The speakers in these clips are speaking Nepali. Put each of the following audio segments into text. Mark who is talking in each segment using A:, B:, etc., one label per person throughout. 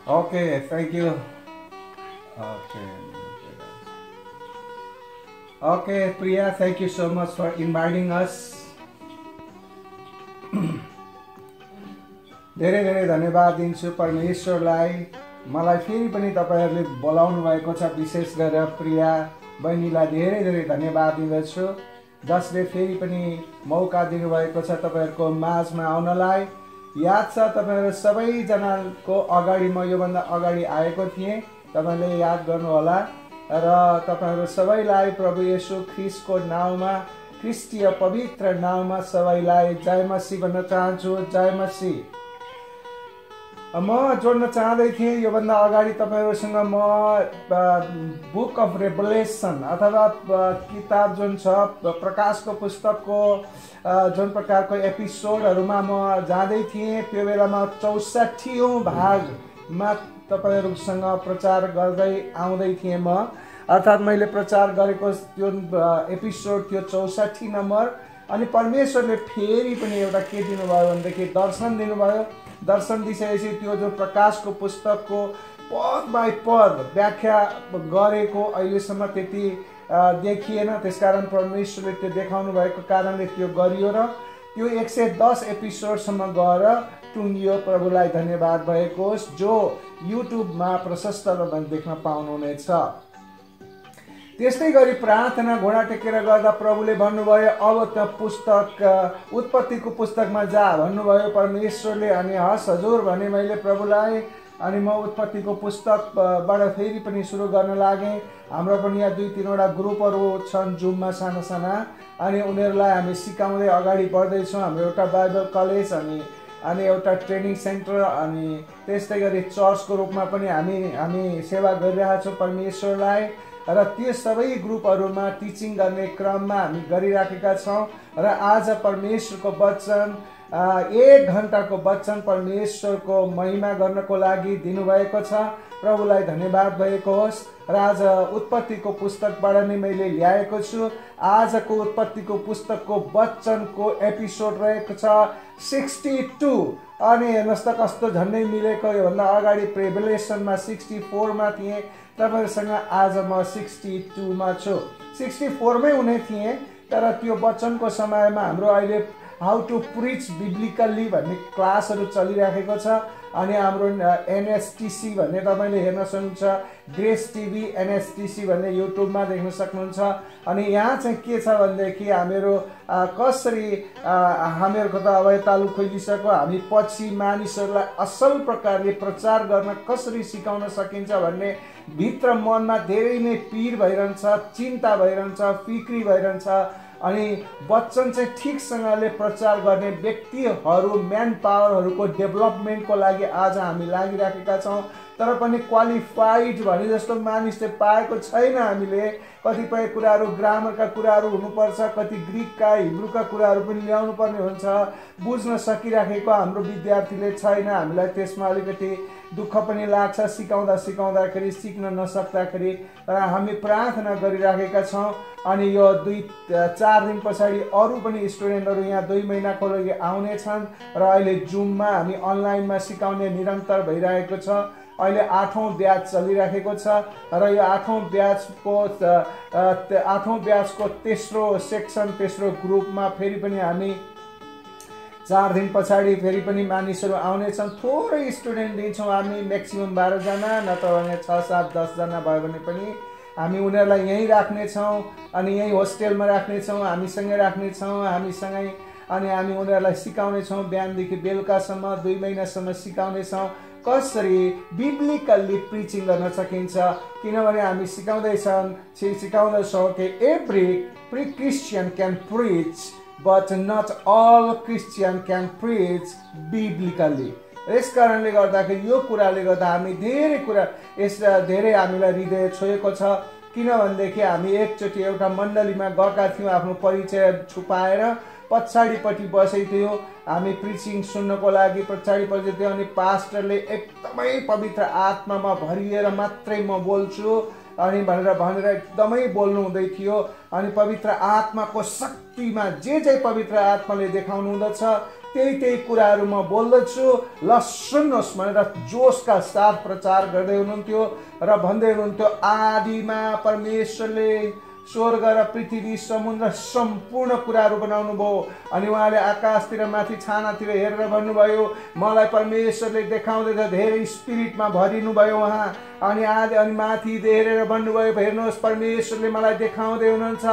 A: Okay, thank you. Okay. Okay, Priya, thank you so much for inviting us. धेरै धेरै धन्यवाद दिन्छु परमेश्वरलाई। मलाई फेरि पनि तपाईहरुले बोलाउनु भएको छ, विशेष गरेर प्रिया बहिनीलाई धेरै धेरै धन्यवाद दिँदछु, जसले फेरि पनि मौका दिनुभएको छ तपाईहरुको माझमा आउनलाई। याद छ तपाईहरु सबैजनाको अगाडि म योभन्दा अगाडि आएको थिएँ, तपाईले याद गर्नुहोला। र तपाईहरु सबैलाई प्रभु येशू ख्रीष्टको नाउँमा, ख्रीष्टीय पवित्र नाउँमा सबैलाई जय मसीह भन्न चाहन्छु। जय मसीह। म जोड्न चाहँदै थिएँ योभन्दा अगाडि तपाईहरुसँग म बुक अफ रेभलेसन अथवा किताब जुन छ प्रकाशको पुस्तकको जुन प्रकारको एपिसोडहरुमा म जाँदै थिएँ, त्यो बेलामा 64औं भागमा तपाईहरुसँग प्रचार गर्दै आउँदै थिएँ म। अर्थात् मैले प्रचार गरेको त्यो एपिसोड थियो 64 नम्बर। अनि परमेश्वरले फेरि पनि एउटा के दिनुभयो भनेदेखि दर्शन दिनुभयो। दर्शन दिइसकेपछि त्यो जो प्रकाशको पुस्तकको पद बाई पद व्याख्या गरेको अहिलेसम्म त्यति देखिएन, त्यसकारण परमेश्वरले त्यो देखाउनु भएको कारणले त्यो गरियो र त्यो 110 एपिसोडसम्म गएर टुङ्गियो। प्रभुलाई धन्यवाद भएको होस्, जो युट्युबमा प्रशस्त रूपमा देख्न पाउनुहुनेछ। त्यस्तै गरी प्रार्थना घोडा टेकेर गर्दा प्रभुले भन्नुभयो अब त्यो पुस्तक उत्पत्तिको पुस्तकमा जा भन्नुभयो परमेश्वरले। अनि हस् हजुर भने मैले प्रभुलाई। अनि म उत्पत्तिको पुस्तकबाट फेरि पनि सुरु गर्न लागेँ। हाम्रो पनि यहाँ 2-3 वटा ग्रुपहरू छन् जुममा साना साना, अनि उनीहरूलाई हामी सिकाउँदै अगाडि बढ्दैछौँ। हाम्रो एउटा बाइबल कलेज अनि एउटा ट्रेनिङ सेन्टर, अनि त्यस्तै गरी चर्चको रूपमा पनि हामी सेवा गरिरहेछौँ परमेश्वरलाई। र त्यो सबै ग्रुपहरुमा टिचिङ गर्ने क्रममा हामी गरिराखेका छौं। र आज परमेश्वरको वचन 1 घण्टाको वचन परमेश्वरको महिमा गर्नको लागि दिनुभएको छ। प्रभुलाई धन्यवाद भएको होस्। र आज उत्पत्तिको पुस्तकबाट नै मैले ल्याएको छु। आजको उत्पत्तिको पुस्तकको वचनको एपिसोड रहेको छ 62। अनि हेर्नुहोस् त कस्तो झन्डै मिलेको। योभन्दा अगाडि रेभलेसनमा 64 मा थिएँ, तपाईहरुसँग आज म 62 मा छु। 64 मै हुने थिएँ, तर त्यो वचनको समयमा हाम्रो अहिले हाउ टु प्रिच बिब्लिकली भन्ने क्लासहरु चलिराखेको छ। अनि हाम्रो एनएसटीसी भन्ने तपाईले हेर्न सक्नुहुन्छ, ग्रेस टिभी एनएसटीसी भन्ने युट्युबमा देख्न सक्नुहुन्छ। अनि यहाँ चाहिँ के छ भनेदेखि हामीहरू कसरी हामीहरूको त अब तालु खोलिसक्यो, हामी पछि मानिसहरूलाई असल प्रकारले प्रचार गर्न कसरी सिकाउन सकिन्छ भन्ने भित्र मनमा धेरै नै पीर भइरहन्छ, चिन्ता भइरहन्छ, फिक्री भइरहन्छ। अनि वचन चाहिँ ठिकसँगले प्रचार गर्ने व्यक्तिहरू, म्यान पावरहरूको डेभलपमेन्टको लागि आज हामी लागिराखेका छौँ। तर पनि क्वालिफाइड भने जस्तो मानिस चाहिँ पाएको छैन हामीले। कतिपय कुराहरू ग्रामरका कुराहरू हुनुपर्छ, कति ग्रिकका हिब्रूका कुराहरू पनि ल्याउनु पर्ने हुन्छ, बुझ्न सकिराखेको हाम्रो विद्यार्थीले छैन। हामीलाई त्यसमा अलिकति दुःख पनि लाग्छ सिकाउँदाखेरि सिक्न नसक्दाखेरि। तर हामी प्रार्थना गरिराखेका छौँ। अनि यो 2-4 दिन पछाडि अरू पनि स्टुडेन्टहरू यहाँ 2 महिनाको लागि आउने छन्। र अहिले जुममा हामी अनलाइनमा सिकाउने निरन्तर भइरहेको छ। अहिले 8औं ब्याच चलिराखेको छ। र यो 8औं ब्याचको तेस्रो सेक्सन, तेस्रो ग्रुपमा फेरि पनि हामी 4 दिन पछाडि फेरि पनि मानिसहरू आउने छन्। थोरै स्टुडेन्ट दिन्छौँ हामी, म्याक्सिमम 12 जना, नत्र भने 6-7-10 जना भयो भने पनि हामी उनीहरूलाई यहीँ राख्नेछौँ। अनि यहीँ होस्टेलमा राख्नेछौँ, हामीसँगै राख्नेछौँ, हामीसँगै। अनि हामी उनीहरूलाई सिकाउनेछौँ बिहानदेखि बेलुकासम्म 2 महिनासम्म सिकाउनेछौँ कसरी बिब्लिकल्ली प्रिचिङ गर्न सकिन्छ। किनभने हामी सिकाउँदैछौँ कि every Christian can preach but not all Christian can preach biblically. यस कारणले गर्दाखेरि यो कुराले गर्दा हामी धेरै हामीलाई हृदय छोएको छ। किनभनेदेखि हामी एकचोटि एउटा मण्डलीमा गएका थियौँ, आफ्नो परिचय छुपाएर पछाडिपट्टि बसेको थियो। हामी प्रिचिङ सुन्नको लागि पछाडिपट्टि थियो। अनि पास्टरले एकदमै पवित्र आत्मामा भरिएर मात्रै म बोल्छु अनि भनेर एकदमै बोल्नु हुँदै थियो। अनि पवित्र आत्माको शक्तिमा जे पवित्र आत्माले देखाउनु हुँदछ त्यही कुराहरू म बोल्दछु, ल सुन्नुहोस् भनेर जोसका साथ प्रचार गर्दै हुनुहुन्थ्यो र भन्दै हुनुहुन्थ्यो, आदिमा परमेश्वरले स्वर्ग र पृथ्वी समुद्र सम्पूर्ण कुराहरू बनाउनु भयो। अनि उहाँले आकाशतिर माथि छानातिर हेरेर भन्नुभयो, मलाई परमेश्वरले देखाउँदैछ, धेरै स्पिरिटमा भरिनु भयो उहाँ। अनि माथि हेरेर भन्नुभयो, हेर्नुहोस् परमेश्वरले मलाई देखाउँदै हुनुहुन्छ,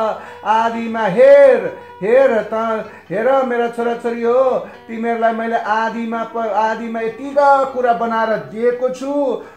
A: आदिमा हेर मेरा छोराछोरी हो, तिमीहरूलाई मैले आदिमा यतिका कुरा बनाएर दिएको छु।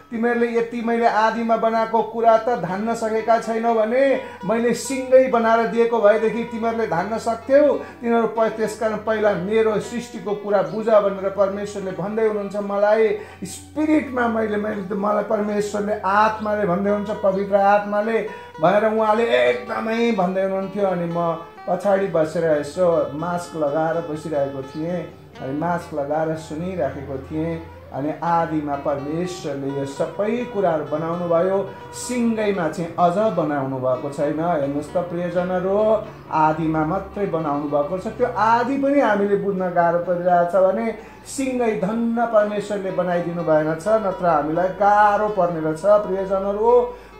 A: तिमीहरूले यति मैले आदिमा बनाएको कुरा त धान्न सकेका छैनौ भने मैले सिङ्गै बनाएर दिएको भएदेखि तिमीहरूले धान्न सक्थ्यौ। तिनीहरू त्यसकारण पहिला मेरो सृष्टिको कुरा बुझ भनेर परमेश्वरले भन्दै हुनुहुन्छ। मलाई स्पिरिटमा मलाई परमेश्वरले आत्माले भन्दै हुन्छ, पवित्र आत्माले भनेर उहाँले एकदमै भन्दै हुनुहुन्थ्यो। अनि म पछाडि बसेर यसो मास्क लगाएर बसिरहेको थिएँ, अनि मास्क लगाएर सुनिराखेको थिएँ। अनि आदिमा परमेश्वरले यो सबै कुराहरू बनाउनु भयो, सिङ्गैमा चाहिँ अझ बनाउनु भएको छैन। हेर्नुहोस् त प्रियजनहरू, आदिमा मात्रै बनाउनु भएको छ। त्यो आदि पनि हामीले बुझ्न गाह्रो परिरहेछ भने सिङ्गै धन्न परमेश्वरले बनाइदिनु भएन छ, नत्र हामीलाई गाह्रो पर्ने रहेछ प्रियजनहरू।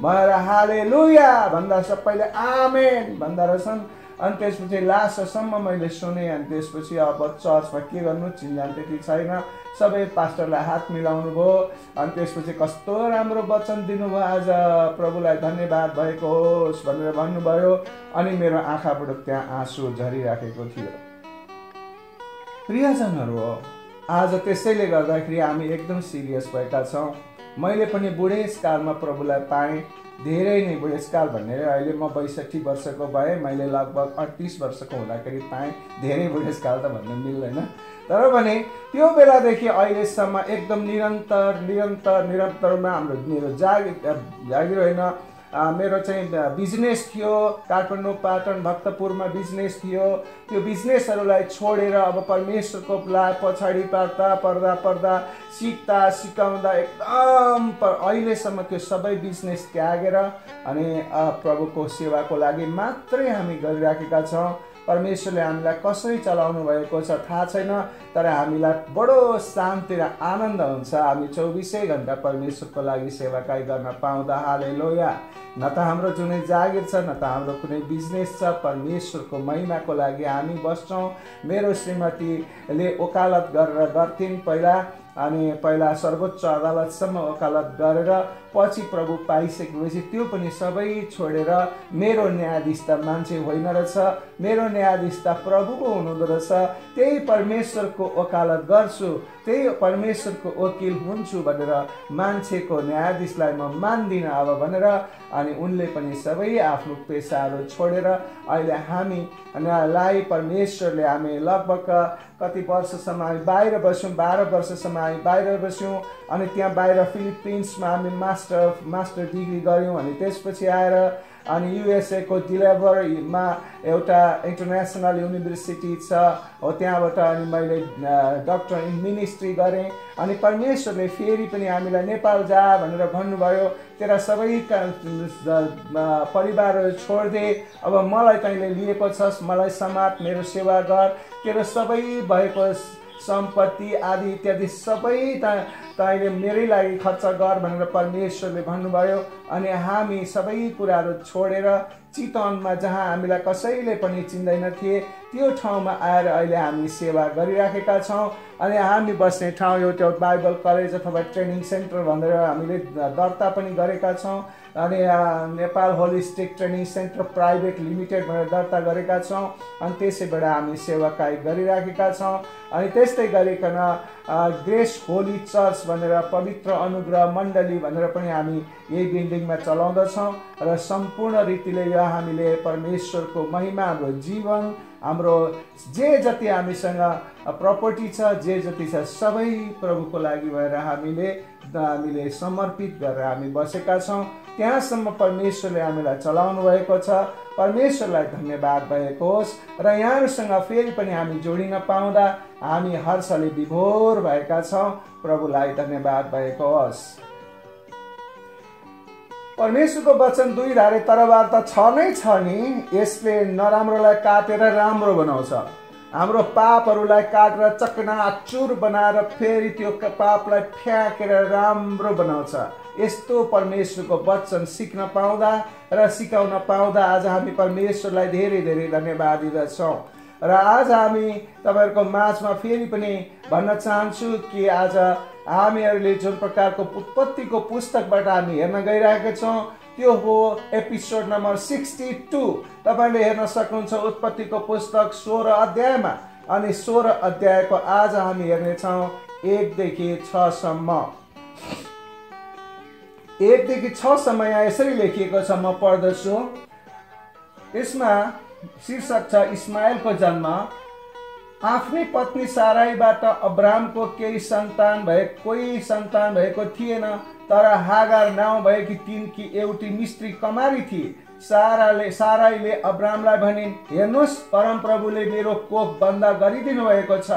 A: भएर हालेलुया भन्दा सबैले आमेन भन्दा रहेछन्। अनि त्यसपछि लास्टसम्म मैले सुने। अनि त्यसपछि अब चर्चमा के गर्नु चिन्जान त्यति छैन, सबै पास्टरलाई हात मिलाउनु भयो। अनि त्यसपछि कस्तो राम्रो वचन दिनुभयो, आज प्रभुलाई धन्यवाद भएको होस् भनेर भन्नुभयो। अनि मेरो आँखाबाट त्यहाँ आँसु झरिराखेको थियो। प्रियजनहरू, आज त्यसैले गर्दाखेरि हामी एकदम सिरियस भएका छौँ। मैले पनि बुढेसकालमा प्रभुलाई पाएँ, धेरै नै बुढेसकाल भन्ने अहिले म 62 वर्षको भएँ, मैले लगभग 38 वर्षको हुँदाखेरि पाएँ। धेरै बुढेसकाल त भन्न मिल्दैन, तर भने त्यो बेलादेखि अहिलेसम्म एकदम निरन्तरमा मेरो जागिर होइन, मेरो चाहिँ बिजनेस थियो। काठमाडौँ, पाटन, भक्तपुरमा बिजनेस थियो। त्यो बिजनेसहरूलाई छोडेर अब परमेश्वरको पछाडि पर्दा सिक्दा सिकाउँदा एकदम अहिलेसम्म त्यो सबै बिजनेस त्यागेर अनि प्रभुको सेवाको लागि मात्रै हामी गरिराखेका छौँ। परमेश्वरले हामीलाई कसरी चलाउनु भएको छ थाहा छैन, तर हामीलाई बडो शान्ति र आनन्द हुन्छ हामी 24 घण्टा परमेश्वरको लागि सेवाकाई गर्न पाउँदा। हालेलुया। न त हाम्रो जुनै जागिर छ, न त हाम्रो कुनै बिजनेस छ। परमेश्वरको महिमाको लागि हामी बस्छौँ। मेरो श्रीमतीले वकालत गरेर गर्थिन् पहिला सर्वोच्च अदालतसम्म वकालत गरेर पछि प्रभु पाइसकेपछि त्यो पनि सबै छोडेर मेरो न्यायाधीश त मान्छे होइन रहेछ, मेरो न्यायाधीश त प्रभुको हुनुहुँदो रहेछ। त्यही परमेश्वरको वकालत गर्छु, त्यही परमेश्वरको वकिल हुन्छु भनेर मान्छेको न्यायाधीशलाई म मान्दिनँ अब भनेर अनि उनले पनि सबै आफ्नो पेसाहरू छोडेर अहिले हामीलाई परमेश्वरले हामी लगभग कति वर्षसम्म हामी बाहिर बस्यौँ, 12 वर्षसम्म हामी बाहिर बस्यौँ। अनि त्यहाँ बाहिर फिलिपिन्समा हामी मास्टर डिग्री गऱ्यौँ। अनि त्यसपछि आएर अनि युएसए को डिलेभरमा एउटा इन्टरनेसनल युनिभर्सिटी छ हो, त्यहाँबाट अनि मैले डक्टर इन मिनिस्ट्री गरेँ। अनि परमेश्वरले फेरि पनि हामीलाई नेपाल जा भनेर भन्नुभयो, तेरा सबै परिवारहरू छोडिदे, अब मलाई तैँले लिएको छस्, मलाई समात, मेरो सेवा गर, तेरो सबै भएको सम्पत्ति आदि इत्यादि सबै तैँले मेरै लागि खर्च गर भनेर परमेश्वरले भन्नुभयो। अनि हामी सबै कुराहरू छोडेर चितवनमा जहाँ हामीलाई कसैले पनि चिन्दैन थिए त्यो ठाउँमा आएर अहिले हामी सेवा गरिराखेका छौँ। अनि हामी बस्ने ठाउँ एउटा बाइबल कलेज अथवा ट्रेनिङ सेन्टर भनेर हामीले दर्ता पनि गरेका छौँ। अनि Nepal holistic training centre private limited भनेर दर्ता गरेका छौँ। अनि त्यसैबाट हामी सेवाकाई गरिराखेका छौँ। अनि त्यस्तै गरिकन ग्रेस होली चर्च भनेर पवित्र अनुग्रह मण्डली भनेर पनि हामी यही बिल्डिङमा चलाउँदछौँ र सम्पूर्ण रीतिले यो हामीले परमेश्वरको महिमा, हाम्रो जीवन, हाम्रो जे जति हामीसँग प्रपर्टी छ, जे जति छ सबै प्रभुको लागि भएर हामीले समर्पित गरेर हामी बसेका छौँ। त्यहाँसम्म परमेश्वरले हामीलाई चलाउनु भएको छ। परमेश्वरलाई धन्यवाद भएको होस्। र यहाँहरूसँग फेरि पनि हामी जोडिन पाउँदा हामी हर्षले विभोर भएका छौँ। प्रभुलाई धन्यवाद भएको होस्। परमेश्वरको वचन 2 धारे तरवार त छ नै छ नि, यसले नराम्रोलाई काटेर राम्रो बनाउँछ। हाम्रो पापहरूलाई काटेर चकनाचुर बनाएर फेरि त्यो पापलाई फ्याँकेर राम्रो बनाउँछ। यस्तो परमेश्वरको वचन सिक्न पाउँदा र सिकाउन पाउँदा आज हामी परमेश्वरलाई धेरै धेरै धन्यवाद दिँदछौँ। र आज हामी तपाईँहरूको माझमा फेरि पनि भन्न चाहन्छु कि आज हामीहरूले जुन प्रकारको उत्पत्तिको पुस्तकबाट हामी हेर्न गइरहेका छौँ त्यो हो एपिसोड नम्बर 62। तपाईँले हेर्न सक्नुहुन्छ उत्पत्तिको पुस्तक 16 अध्यायमा। अनि 16 अध्यायको आज हामी हेर्नेछौँ 1 देखि 6 सम्म। 1 देखि 6 सम्म यहाँ यसरी लेखिएको छ, म पढ्दछु। यसमा शीर्षक छ इस्माएलको जन्म। आफ्नै पत्नी साराईबाट अब्रामको कोही सन्तान भएको थिएन, तर हागार नाउँ भएकी तिनकी एउटी मिस्त्री कमारी थिए। साराईले अब्रामलाई भनिन्, हेर्नुहोस्, परमप्रभुले मेरो कोख बन्द गरिदिनु भएको छ,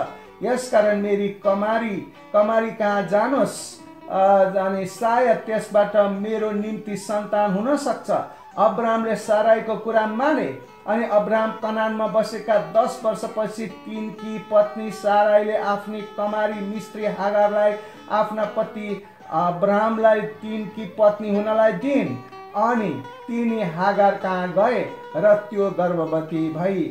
A: यसकारण मेरी कमारी कहाँ जानुहोस् अनि सायद त्यसबाट मेरो निम्ति सन्तान हुन सक्छ। अब्रामले साराईको कुरा माने। अनि अब्राम कनानमा बसेका 10 वर्षपछि तिनकी पत्नी साराईले आफ्नी कमारी मिस्त्री हागारलाई आफ्ना पति अब्रामलाई तिनकी पत्नी हुनलाई दिइन्। अनि तिनी हागार कहाँ गए र त्यो गर्भवती भई।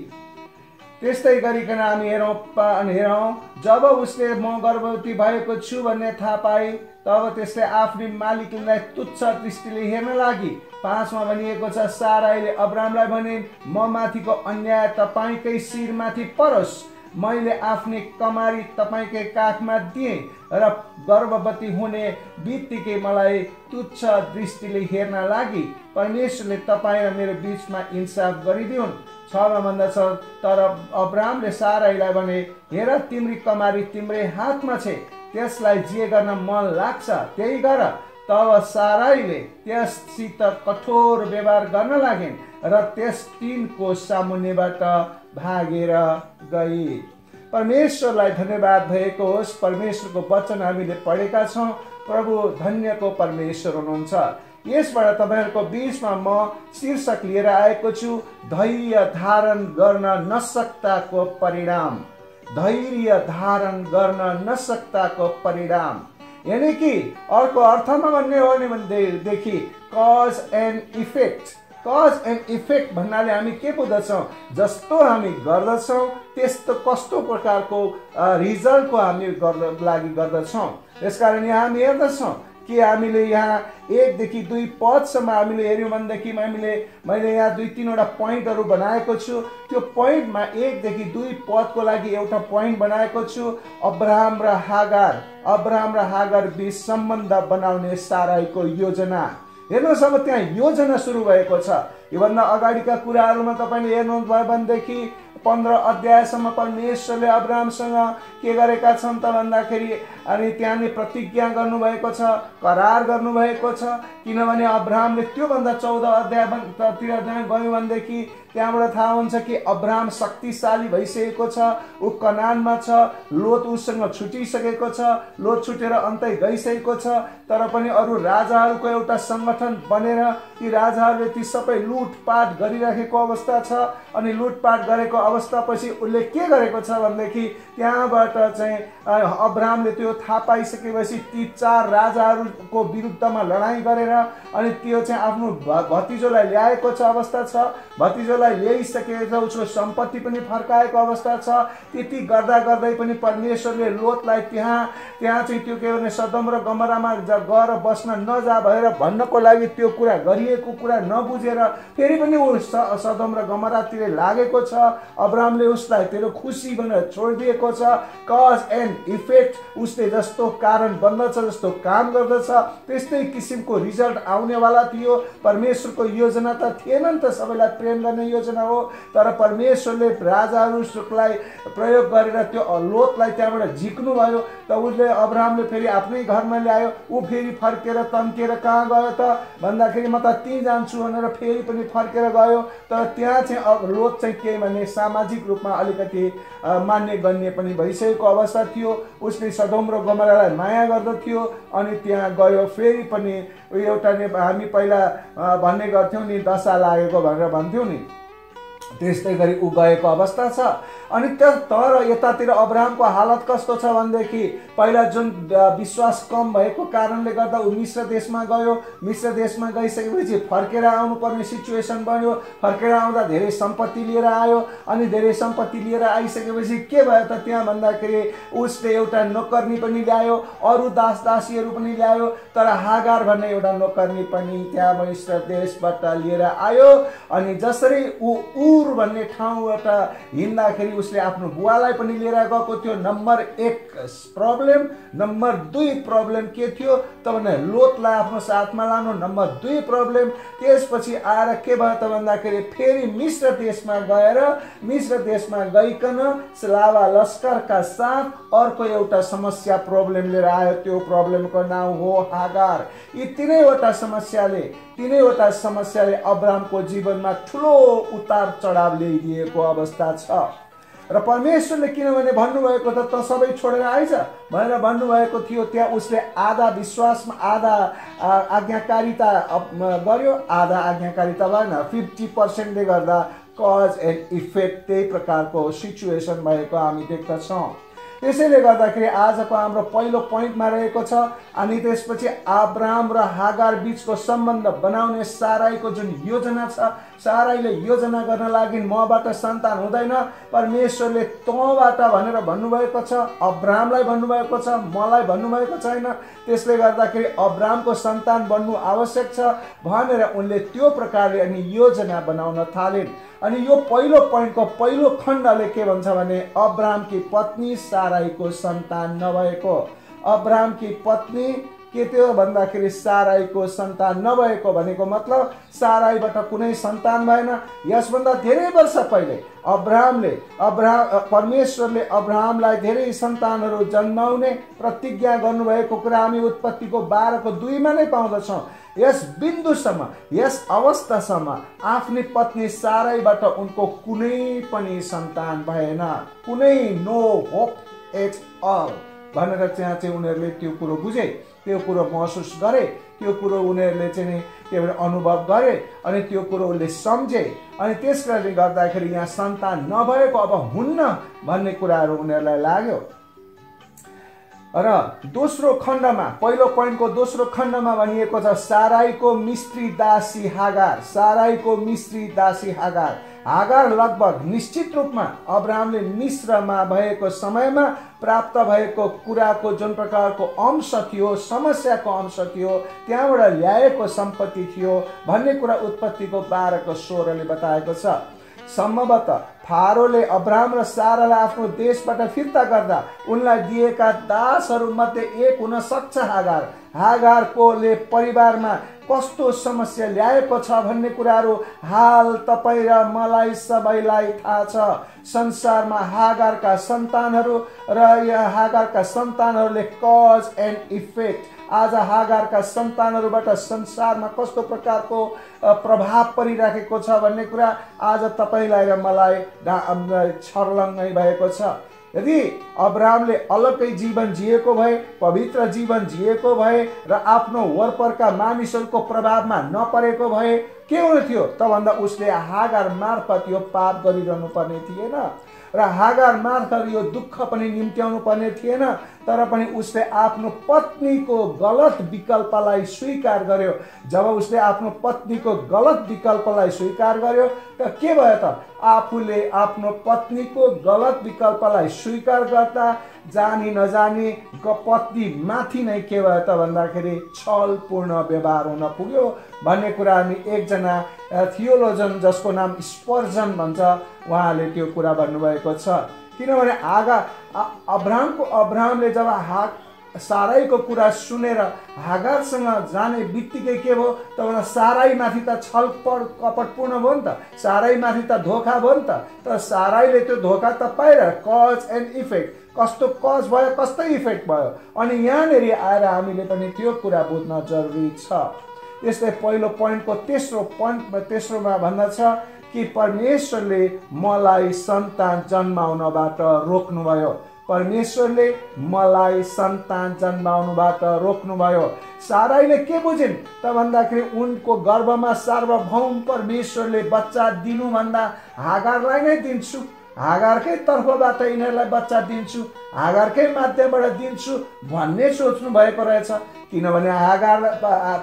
A: त्यस्तै गरिकन हामी हेरौँ जब उसले म गर्भवती भएको छु भन्ने थाहा पाए तब त्यसले आफ्नै मालिकलाई तुच्छ दृष्टिले हेर्न लागि। 5 मा भनिएको छ, साराईले अब्रामलाई भनिन्, म माथिको अन्याय तपाईँकै शिरमाथि परोस्। मैले आफ्नै कमारी तपाईँकै काखमा दिएँ र गर्भवती हुने बित्तिकै मलाई तुच्छ दृष्टिले हेर्न लागि। परमेश्वरले तपाईँ र मेरो बिचमा इन्साफ गरिदिउन्। 6 मा भन्दछ, तर अब्रामले साराईलाई भने, हेर, तिम्री कमारी तिम्रै हातमा छ, त्यसलाई जे गर्न मन लाग्छ त्यही गर। तब साराईले त्यससित कठोर व्यवहार गर्न लागिन् र त्यस तिनको सामुन्नेबाट भागेर गई। परमेश्वरलाई धन्यवाद भएको होस्। परमेश्वरको वचन हामीले पढेका छौँ। प्रभु धन्यको परमेश्वर हुनुहुन्छ। यसबाट तपाईँहरूको बिचमा म शीर्षक लिएर आएको छु, धैर्य धारण गर्न नसक्ताको परिणाम। धैर्य धारण गर्न नसक्ताको परिणाम, यानी कि अर्को अर्थमा भन्ने हो भनेदेखि cause and effect. Cause and effect भन्नाले हामी के बुझ्दछौँ, जस्तो हामी गर्दछौँ त्यस्तो कस्तो प्रकारको रिजल्टको हामी लागि गर्दछौँ। यसकारण यहाँ हामी हेर्दछौँ कि हामीले यहाँ 1 देखि 2 पदसम्म हामीले हेऱ्यौँ भनेदेखि मैले यहाँ 2-3 वटा पोइन्टहरू बनाएको छु। त्यो पोइन्टमा 1 देखि 2 पदको लागि एउटा पोइन्ट बनाएको छु, अब्राम र हागार बीच सम्बन्ध बनाउने साराईको योजना। हेर्नुहोस्, अब त्यहाँ योजना सुरु भएको छ। योभन्दा अगाडिका कुराहरूमा तपाईँले हेर्नुभयो भनेदेखि 15 अध्यायसम्म परमेश्वरले अब्रामसँग के गरेका छन् त भन्दाखेरि अनि त्यहाँले प्रतिज्ञा गर्नुभएको छ, करार गर्नुभएको छ। किनभने अब्रामले त्योभन्दा 14 अध्यायतिर गयो भनेदेखि त्यहाँबाट थाहा हुन्छ कि अब्राम शक्तिशाली भइसकेको छ, ऊ कनानमा छ, लोत उसँग छुटिसकेको छ, लोत छुटेर अन्तै गइसकेको छ। तर पनि अरू राजाहरूको एउटा सङ्गठन बनेर ती राजाहरूले ती सबै लुटपाट गरिराखेको अवस्था छ। अनि लुटपाट गरेको अवस्थापछि उसले के गरेको छ भनेदेखि त्यहाँबाट चाहिँ अब्रामले त्यो थाहा पाइसकेपछि ती 4 राजाहरूको विरुद्धमा लडाइँ गरेर अनि त्यो चाहिँ आफ्नो भतिजोलाई ल्याएको छ अवस्था छ। भतिजोलाई ल्याइसकेर उसको सम्पत्ति पनि फर्काएको अवस्था छ। त्यति गर्दा गर्दै पनि परमेश्वरले लोतलाई त्यहाँ चाहिँ त्यो के भने सदम र गमरामा गएर बस्न नजा भनेर भन्नको लागि त्यो कुरा गरिएको कुरा नबुझेर फेरि पनि ऊ सदम र गमरातिर लागेको छ। अब्रामले उसलाई तेरो खुसी भनेर छोडिदिएको छ। कज एन्ड इफेक्ट, उसले जस्तो कारण बन्दछ, जस्तो काम गर्दछ त्यस्तै किसिमको रिजल्ट आउनेवाला थियो। परमेश्वरको योजना त थिएन नि त सबैलाई प्रेम गर्ने योजना हो, तर परमेश्वरले राजाहरूलाई प्रयोग गरेर त्यो लोतलाई त्यहाँबाट झिक्नु भयो। त उसले अब्रामले फेरि आफ्नै घरमा ल्यायो। ऊ फेरि फर्केर तन्केर कहाँ गयो त भन्दाखेरि म त त्यहीँ जान्छु भनेर फेरि पनि फर्केर गयो। तर त्यहाँ चाहिँ लोत चाहिँ के भने सामाजिक रूपमा अलिकति मान्य गण्य पनि भइसकेको अवस्था थियो। उसले सदोम र गमरालाई माया गर्दथ्यो अनि त्यहाँ गयो। फेरि पनि एउटा हामी पहिला भन्ने गर्थ्यौँ नि, दशा लागेको भनेर भन्थ्यौँ नि। त्यस्तै गरी ऊ गएको अवस्था छ। अनि तर यतातिर अब्राहमको हालत कस्तो छ भनेदेखि पहिला जुन विश्वास कम भएको कारणले गर्दा ऊ मिश्र देशमा गयो। मिश्र देशमा गइसकेपछि फर्केर आउनुपर्ने सिचुएसन बन्यो। फर्केर आउँदा धेरै सम्पत्ति लिएर आयो। अनि धेरै सम्पत्ति लिएर आइसकेपछि के भयो त त्यहाँ भन्दाखेरि उसले एउटा नोकर्नी पनि ल्यायो, अरू दास दासीहरू पनि ल्यायो। तर हागार भन्ने एउटा नोकर्नी पनि त्यहाँ मिश्र देशबाट लिएर आयो। अनि जसरी ऊ उर भन्ने ठाउँबाट हिँड्दाखेरि उसले आफ्नो बुवालाई पनि लिएर गएको थियो। Number 1 problem. नम्बर 2 प्रब्लम के थियो त भने लोतलाई आफ्नो साथमा लानु। Number 2 problem. त्यसपछि आएर के भयो त भन्दाखेरि फेरि मिश्र देशमा गएर मिश्र देशमा गइकन लावा लस्करका साथ अर्को एउटा समस्या प्रब्लम लिएर आयो। त्यो प्रब्लमको नाम हो हागार। यी तीनैवटा समस्याले अब्राहमको जीवनमा ठुलो उतार चढाव ल्याइदिएको अवस्था छ। र परमेश्वरले किनभने भन्नुभएको त सबै छोडेर आइज भनेर भन्नुभएको थियो, त्यहाँ उसले आधा विश्वासमा आधा आज्ञाकारिता गर्यो, आधा आज्ञाकारिता भएन। 50%ले गर्दा कज एन्ड इफेक्ट त्यही प्रकारको सिचुएसन भएको हामी देख्दछौँ। त्यसैले गर्दाखेरि आजको हाम्रो पहिलो पोइन्टमा रहेको छ। अनि त्यसपछि अब्राहम र हागार बीचको सम्बन्ध बनाउने साराईको जुन योजना छ, साराईले योजना गर्न लागि मबाट सन्तान हुँदैन, परमेश्वरले तँबाट भनेर भन्नुभएको छ। अब्राहमलाई भन्नुभएको छ, मलाई भन्नुभएको छैन। त्यसले गर्दाखेरि अब्राहमको सन्तान बन्नु आवश्यक छ भनेर उनले त्यो प्रकारले अनि योजना बनाउन थालिन्। अनि यो पहिलो पोइन्टको पहिलो खण्डले के भन्छ भने अब्राहमकी पत्नी साराईको सन्तान नभएको। अब्राहमकी पत्नी के थियो भन्दाखेरि साराईको सन्तान नभएको भनेको मतलब साराईबाट कुनै सन्तान भएन। यसभन्दा धेरै वर्ष पहिले परमेश्वरले अब्राहमलाई धेरै सन्तानहरू जन्माउने प्रतिज्ञा गर्नुभएको कुरा हामी उत्पत्तिको 12:2 नै पाउँदछौँ। यस बिन्दुसम्म, यस अवस्थासम्म आफ्नी पत्नी साराईबाट उनको कुनै पनि सन्तान भएन। कुनै नो होप एट अल भनेर चाहिँ उनीहरूले त्यो कुरो बुझे, त्यो कुरो महसुस गरे, त्यो कुरो उनीहरूले चाहिँ के भन्छ अनुभव गरे अनि त्यो कुरो उसले सम्झे। अनि त्यस कारणले गर्दाखेरि यहाँ सन्तान नभएको अब हुन्न भन्ने कुराहरू उनीहरूलाई लाग्यो। र दोस्रो खण्डमा, पहिलो पोइन्टको दोस्रो खण्डमा भनिएको छ साराईको मिस्त्री दासी हागार। साराईको मिस्त्री दासी हागार। हागार लगभग निश्चित रूपमा अब्राहमले मिश्रमा भएको समयमा प्राप्त भएको कुराको जुन प्रकारको अंश थियो, समस्याको अंश थियो, त्यहाँबाट ल्याएको सम्पत्ति थियो भन्ने कुरा उत्पत्तिको 12:16ले बताएको छ। सम्भवतः फारोले अब्राहम र सारालाई आफ्नो देशबाट फिर्ता गर्दा उनलाई दिएका दासहरू मध्ये एक हुन सक्छ हागार। हागारकोले परिवारमा कस्तो समस्या ल्याएको छ भन्ने कुराहरू हाल तपाईँ र मलाई सबैलाई थाहा छ। संसारमा हागारका सन्तानहरू र हागारका सन्तानहरूले कज एन्ड इफेक्ट, आज हागारका सन्तानहरूबाट संसारमा कस्तो प्रकारको प्रभाव परिराखेको छ भन्ने कुरा आज तपाईँलाई र मलाई छर्लङ्गै भएको छ। यदि अब्राहमले अलग्गै जीवन जिएको भए, पवित्र जीवन जिएको भए र आफ्नो वरपरका मानिसहरूको प्रभावमा नपरेको भए के हुने थियो त भन्दा उसले हागार मार्फत यो पाप गरिरहनु पर्ने थिएन र हागार मार्फत यो दुःख पनि निम्त्याउनु पर्ने थिएन। तर पनि उसले आफ्नो पत्नीको गलत विकल्पलाई स्वीकार गर्यो। जब उसले आफ्नो पत्नीको गलत विकल्पलाई स्वीकार गर्यो त के भयो त आफूले आफ्नो पत्नीको गलत विकल्पलाई स्वीकार गर्दा जानी नजानी पत्नी माथि नै के भयो त भन्दाखेरि छलपूर्ण व्यवहार हुन पुग्यो भन्ने कुरा हामी एकजना थियोलोजन जसको नाम स्पर्जन भन्छ उहाँले त्यो कुरा भन्नुभएको छ। किनभने अब्राहमले जब साराईको कुरा सुनेर हागारसँग जाने बित्तिकै के भयो त भने साराईमाथि त छलपड कपटपूर्ण भयो नि त, साराईमाथि त धोका भयो नि त। तर साराईले त्यो धोका त पाएर कज एन्ड इफेक्ट, कस्तो कज भयो कस्तो इफेक्ट भयो। अनि यहाँनिर आएर हामीले पनि त्यो कुरा बुझ्न जरुरी छ। त्यस्तै पहिलो पोइन्टको तेस्रोमा भन्दछ कि परमेश्वरले मलाई सन्तान जन्माउनबाट रोक्नुभयो। परमेश्वरले मलाई सन्तान जन्माउनुबाट रोक्नुभयो। साराईले के बुझिन् त भन्दाखेरि उनको गर्भमा सार्वभौम परमेश्वरले बच्चा दिनुभन्दा हागारलाई नै दिन्छु, हागारकै तर्फबाट यिनीहरूलाई बच्चा दिन्छु, हागारकै माध्यमबाट दिन्छु भन्ने सोच्नु भएको रहेछ। किनभने हागार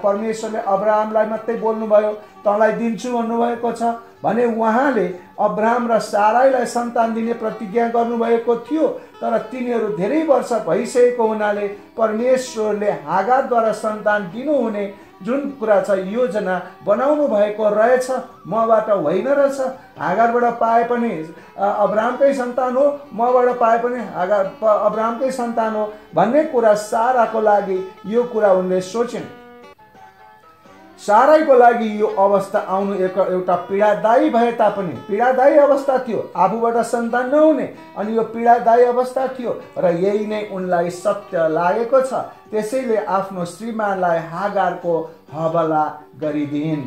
A: परमेश्वरले अब्राहमलाई मात्रै बोल्नुभयो, तँलाई दिन्छु भन्नुभएको छ भने उहाँले अब्राहम र साराईलाई सन्तान दिने प्रतिज्ञा गर्नुभएको थियो। तर तिनीहरू धेरै वर्ष भइसकेको हुनाले परमेश्वरले हागारद्वारा सन्तान दिनुहुने जुन कुरा छ योजना बनाउनु भएको रहेछ मबाट होइन रहेछ। हागारबाट पाए पनि अब्राहमकै सन्तान हो, मबाट पाए पनि हागार अब्राहमकै सन्तान हो भन्ने कुरा साराको लागि यो कुरा उनले सोचिन्। साराईको लागि यो अवस्था आउनु एउटा पीडादायी भए तापनि पीडादायी अवस्था थियो, आफूबाट सन्तान नहुने, अनि यो पीडादायी अवस्था थियो र यही नै उनलाई सत्य लागेको छ। त्यसैले आफ्नो श्रीमानलाई हागारको हवाला गरिदिइन्।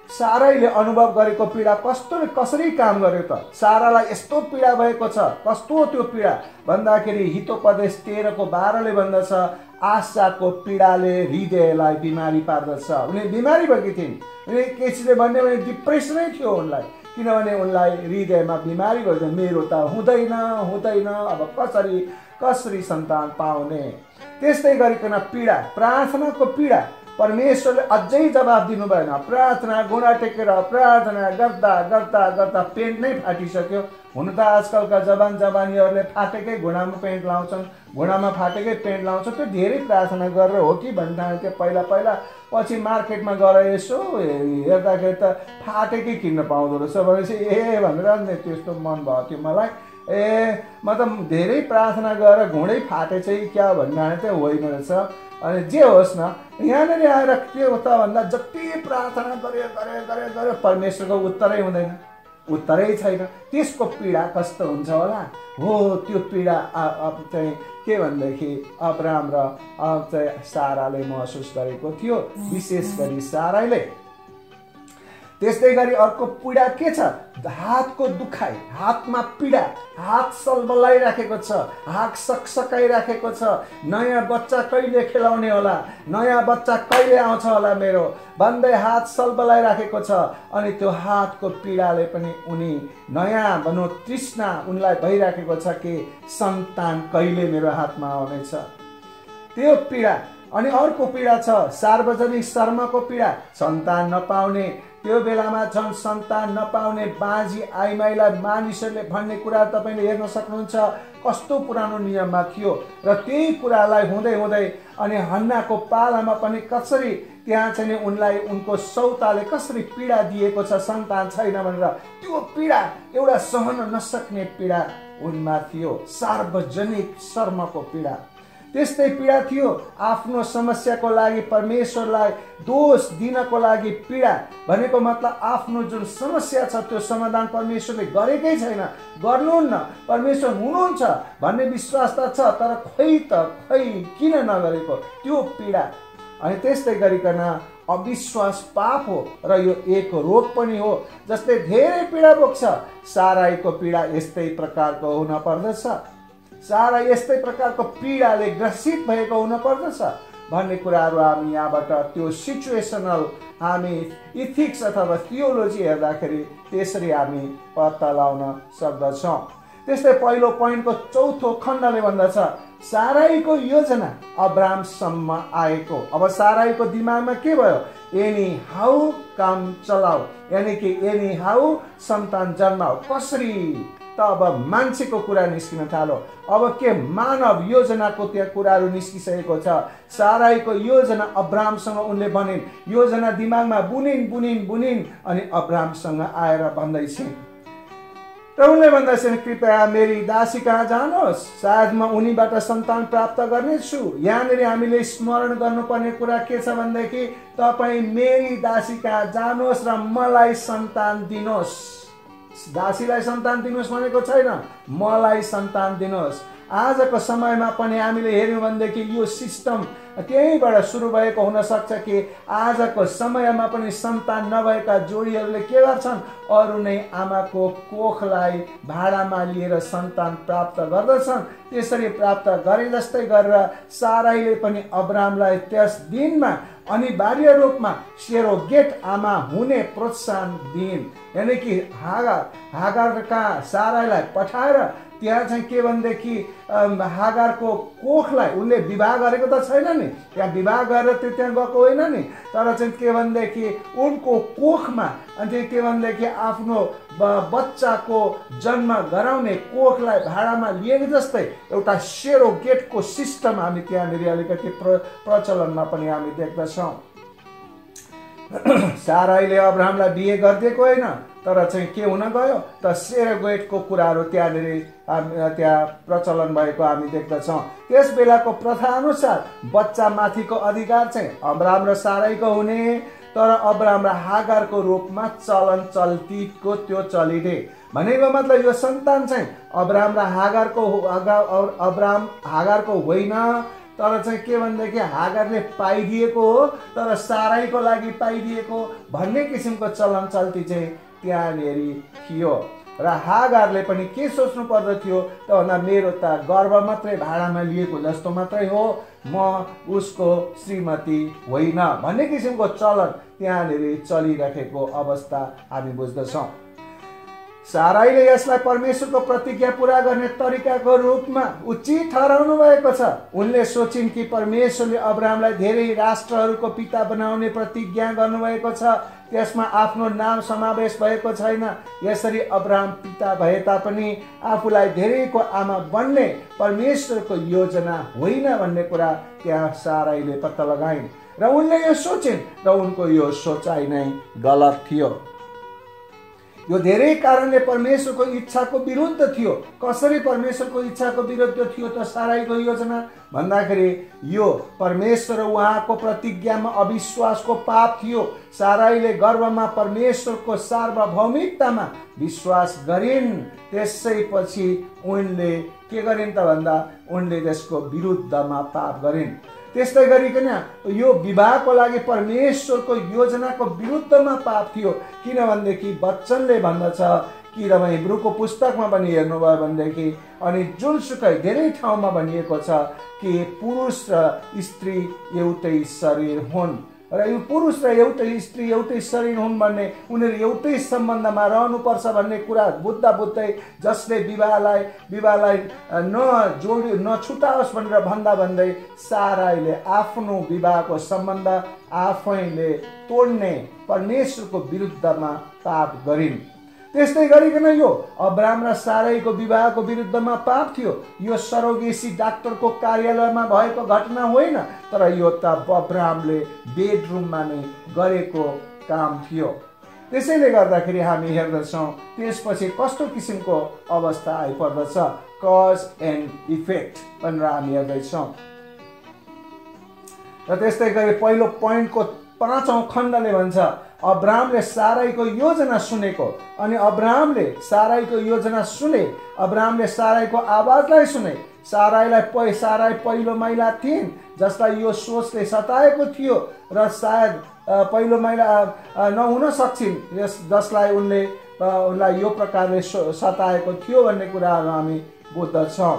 A: साराईले अनुभव गरेको पीडा कसरी काम गर्यो त? सारालाई यस्तो पीडा भएको छ। कस्तो त्यो पीडा भन्दाखेरि हितोपदेश 13:12ले भन्दछ, आशाको पीडाले हृदयलाई बिमारी पार्दछ। उनी बिमारी भएकी थिइन्। उनी केसीले भन्यो भने डिप्रेसनै थियो उनलाई, किनभने उनलाई हृदयमा बिमारी भयो। मेरो त हुँदैन, अब कसरी सन्तान पाउने। त्यस्तै गरिकन पीडा, प्रार्थनाको पीडा, परमेश्वरले अझै जवाब दिनु भएन। प्रार्थना घुँडा टेकेर प्रार्थना गर्दा गर्दा गर्दा पेन्ट नै फाटिसक्यो। हुन त आजकलका जवानीहरूले फाटेकै घुँडामा पेन्ट लाउँछन्, घुँडामा फाटेकै पेन्ट लाउँछन्। त्यो धेरै प्रार्थना गरेर हो कि भन्दा थियो पहिला। पछि मार्केटमा गएर यसो हेर्दाखेरि त फाटेकै किन्न पाउँदो रहेछ भनेपछि भनेर त्यस्तो मन भयो थियो मलाई। म त धेरै प्रार्थना गरेर घुँडै फाटे चाहिँ क्या भन्ने चाहिँ होइन रहेछ। अनि जे होस् न, यहाँनिर आएर के हो त भन्दा जति प्रार्थना गरे परमेश्वरको उत्तरै हुँदैन, उत्तरै छैन। त्यसको पीडा कस्तो हुन्छ होला हो। त्यो पीडा चाहिँ के भनेदेखि अब्राहम र चाहिँ साराले महसुस गरेको थियो, विशेष गरी साराले। त्यस्तै गरी अर्को पीडा के छ? हातको दुखाइ, हातमा पीडा, हात सलबलाइराखेको छ, हात सकसकाइराखेको छ। नयाँ बच्चा कहिले खेलाउने होला, नयाँ बच्चा कहिले आउँछ होला मेरो भन्दै हात सलबलाइराखेको छ। अनि त्यो हातको पीडाले पनि उनी नयाँ भनौँ तृष्णा उनलाई भइराखेको छ कि सन्तान कहिले मेरो हातमा आउनेछ, त्यो पीडा। अनि अर्को पीडा छ सार्वजनिक शर्मको पीडा, सन्तान नपाउने। त्यो बेलामा झन् सन्तान नपाउने बाजी आइमाईलाई मानिसहरूले भन्ने कुरा तपाईँले हेर्न सक्नुहुन्छ कस्तो पुरानो नियममा थियो। र त्यही कुरालाई हुँदै अनि हन्नाको पालामा पनि कसरी त्यहाँ चाहिँ उनलाई उनको सौताले कसरी पीडा दिएको छ सन्तान छैन भनेर, त्यो पीडा एउटा सहन नसक्ने पीडा उनमा थियो, सार्वजनिक शर्मको पीडा। त्यस्तै पीडा थियो आफ्नो समस्याको लागि परमेश्वरलाई दोष दिनको लागि पीडा। भनेको मतलब आफ्नो जुन समस्या छ त्यो समाधान परमेश्वरले गरेकै छैन, गर्नुहुन्न, परमेश्वर हुनुहुन्छ भन्ने विश्वास त छ, तर खै किन नगरेको त्यो पीडा। अनि त्यस्तै गरिकन अविश्वास पाप हो र यो एक रोग पनि हो, जस्तै धेरै पीडा बोक्छ। साराईको पीडा यस्तै प्रकारको हुन पर्दछ, सारा यस्तै प्रकारको पीडाले ग्रसित भएको हुन पर्दछ भन्ने कुराहरू हामी यहाँबाट त्यो सिचुएसनल हामी इथिक्स अथवा थियोलोजी हेर्दाखेरि त्यसरी हामी पत्ता लगाउन सक्दछौँ। त्यस्तै पहिलो पोइन्टको चौथो खण्डले भन्दछ साराईको योजना अब्राहमसम्म आएको। अब साराईको दिमागमा के भयो? एनी हाउ काम चलाऊ, यानी कि एनी हाउ सन्तान जन्माऊ। कसरी त अब मान्छेको कुरा निस्किन थालो। अब के मानव योजनाको त्यहाँ कुराहरू निस्किसकेको छ। साराईको योजना अब्राहमसँग उनले बनिन्, योजना दिमागमा बुनिन् अनि अब्राहमसँग आएर भन्दैछिन् र उनले भन्दैछन् कृपया मेरी दासी कहाँ जानुहोस्, सायद म उनीबाट सन्तान प्राप्त गर्नेछु। यहाँनिर हामीले स्मरण गर्नुपर्ने कुरा के छ भनेदेखि तपाईँ मेरी दासी कहाँ जानुहोस् र मलाई सन्तान दिनुहोस्। दासीलाई सन्तान दिनुहोस् भनेको छैन, मलाई सन्तान दिनुहोस्। आजको समयमा पनि हामीले हेर्यौँ भनेदेखि यो सिस्टम त्यहीँबाट सुरु भएको हुनसक्छ कि आजको समयमा पनि सन्तान नभएका जोडीहरूले के गर्छन्, अरू नै आमाको कोखलाई भाडामा लिएर सन्तान प्राप्त गर्दछन्। त्यसरी प्राप्त गरे जस्तै गरेर साराईले पनि अब्रामलाई त्यस दिनमा अनिवार्य रूपमा सेरोगेट आमा हुने प्रोत्साहन दिइन्। यानी कि हागारका साराईलाई पठाएर त्यहाँ चाहिँ के भनेदेखि हागारको कोखलाई उनले विवाह गरेको त छैन नि, त्यहाँ विवाह गरेर त्यो त्यहाँ गएको होइन नि, तर चाहिँ के भनेदेखि उनको कोखमा अनि के भनेदेखि आफ्नो बच्चाको जन्म गराउने कोखलाई भाडामा लिएको जस्तै एउटा सेरोगेटको सिस्टम हामी त्यहाँनिर अलिकति प्रचलनमा पनि हामी देख्दछौँ। साराईले अब्राहमलाई बिहे गरिदिएको होइन, तर चाहिँ के हुन गयो त सेरोगेटको कुराहरू त्यहाँ प्रचलन भएको हामी देख्दछौँ। त्यस बेलाको प्रथा अनुसार बच्चा माथिको अधिकार चाहिँ अब्राम र साराईको हुने, तर अब्राम र हागारको रूपमा चलन चल्तीको त्यो चलिने। भनेको मतलब यो सन्तान चाहिँ अब्राम र हागारको होइन, तर चाहिँ के भनेदेखि हागारले पाइदिएको हो, तर साराईको लागि पाइदिएको भन्ने किसिमको चलन चल्ती चाहिँ त्यहाँनिर थियो। र हागारले पनि के सोच्नु पर्दथ्यो त भन्दा मेरो त गर्भ मात्रै भाडामा लिएको जस्तो मात्रै हो, म उसको श्रीमती होइन भन्ने किसिमको चलन त्यहाँनिर चलिरहेको अवस्था हामी बुझ्दछौँ। साराईले यसलाई परमेश्वरको प्रतिज्ञा पूरा गर्ने तरिकाको रूपमा उचित ठहराउनु भएको छ। उनले सोचिन् कि परमेश्वरले अब्राहमलाई धेरै राष्ट्रहरूको पिता बनाउने प्रतिज्ञा गर्नुभएको छ, त्यसमा आफ्नो नाम समावेश भएको छैन। यसरी अब्राहम पिता भए तापनि आफूलाई धेरैको आमा बन्ने परमेश्वरको योजना होइन भन्ने कुरा त्यहाँ साराईले पत्ता लगाइन् र उनले यो सोचिन् र उनको यो सोचाइ नै गलत थियो। यो धेरै कारणले परमेश्वरको इच्छाको विरुद्ध थियो। कसरी परमेश्वरको इच्छाको विरुद्ध थियो त साराईको योजना भन्दाखेरि यो परमेश्वर उहाँको प्रतिज्ञामा अविश्वासको पाप थियो। साराईले गर्भमा परमेश्वरको सार्वभौमिकतामा विश्वास गरिन्, त्यसैपछि उनले के गरिन् त भन्दा उनले त्यसको विरुद्धमा पाप गरिन्। त्यस्तै गरिकन यो विवाहको लागि परमेश्वरको योजनाको विरुद्धमा पाप थियो। किनभनेदेखि वचनले भन्दछ कि र हिब्रूको पुस्तकमा पनि हेर्नुभयो भनेदेखि अनि जुनसुकै धेरै ठाउँमा भनिएको छ कि पुरुष र स्त्री एउटै शरीर हुन् र यो पुरुष र एउटै स्त्री एउटै शरीर हुन् भन्ने उनीहरू एउटै सम्बन्धमा रहनुपर्छ भन्ने कुरा बुझ्दै जसले विवाहलाई नछुटाओस् भनेर भन्दै साराईले आफ्नो विवाहको सम्बन्ध आफैले तोड्ने परमेश्वरको विरुद्धमा पाप गरिन्। त्यस्तै गरिकन यो अब्राम र साराईको विवाहको विरुद्धमा पाप थियो। यो सरोगेसी डाक्टरको कार्यालयमा भएको घटना होइन, तर यो त अब्रामले बेडरुममा नै गरेको काम थियो। त्यसैले गर्दाखेरि हामी हेर्दछौँ त्यसपछि कस्तो किसिमको अवस्था आइपर्दछ, कज एन्ड इफेक्ट भनेर हामी हेर्दैछौँ। र त्यस्तै गरी पहिलो पोइन्टको 5औं खण्डले भन्छ अब्रामले साराईको योजना सुनेको, अनि अब्रामले साराईको योजना सुने, अब्रामले साराईको आवाजलाई सुने। साराई पहिलो महिला थिइन् जसलाई यो सोचले सताएको थियो र सायद पहिलो महिला नहुन सक्छिन् जसलाई उनलाई यो प्रकारले सताएको थियो भन्ने कुराहरू हामी बुझ्दछौँ।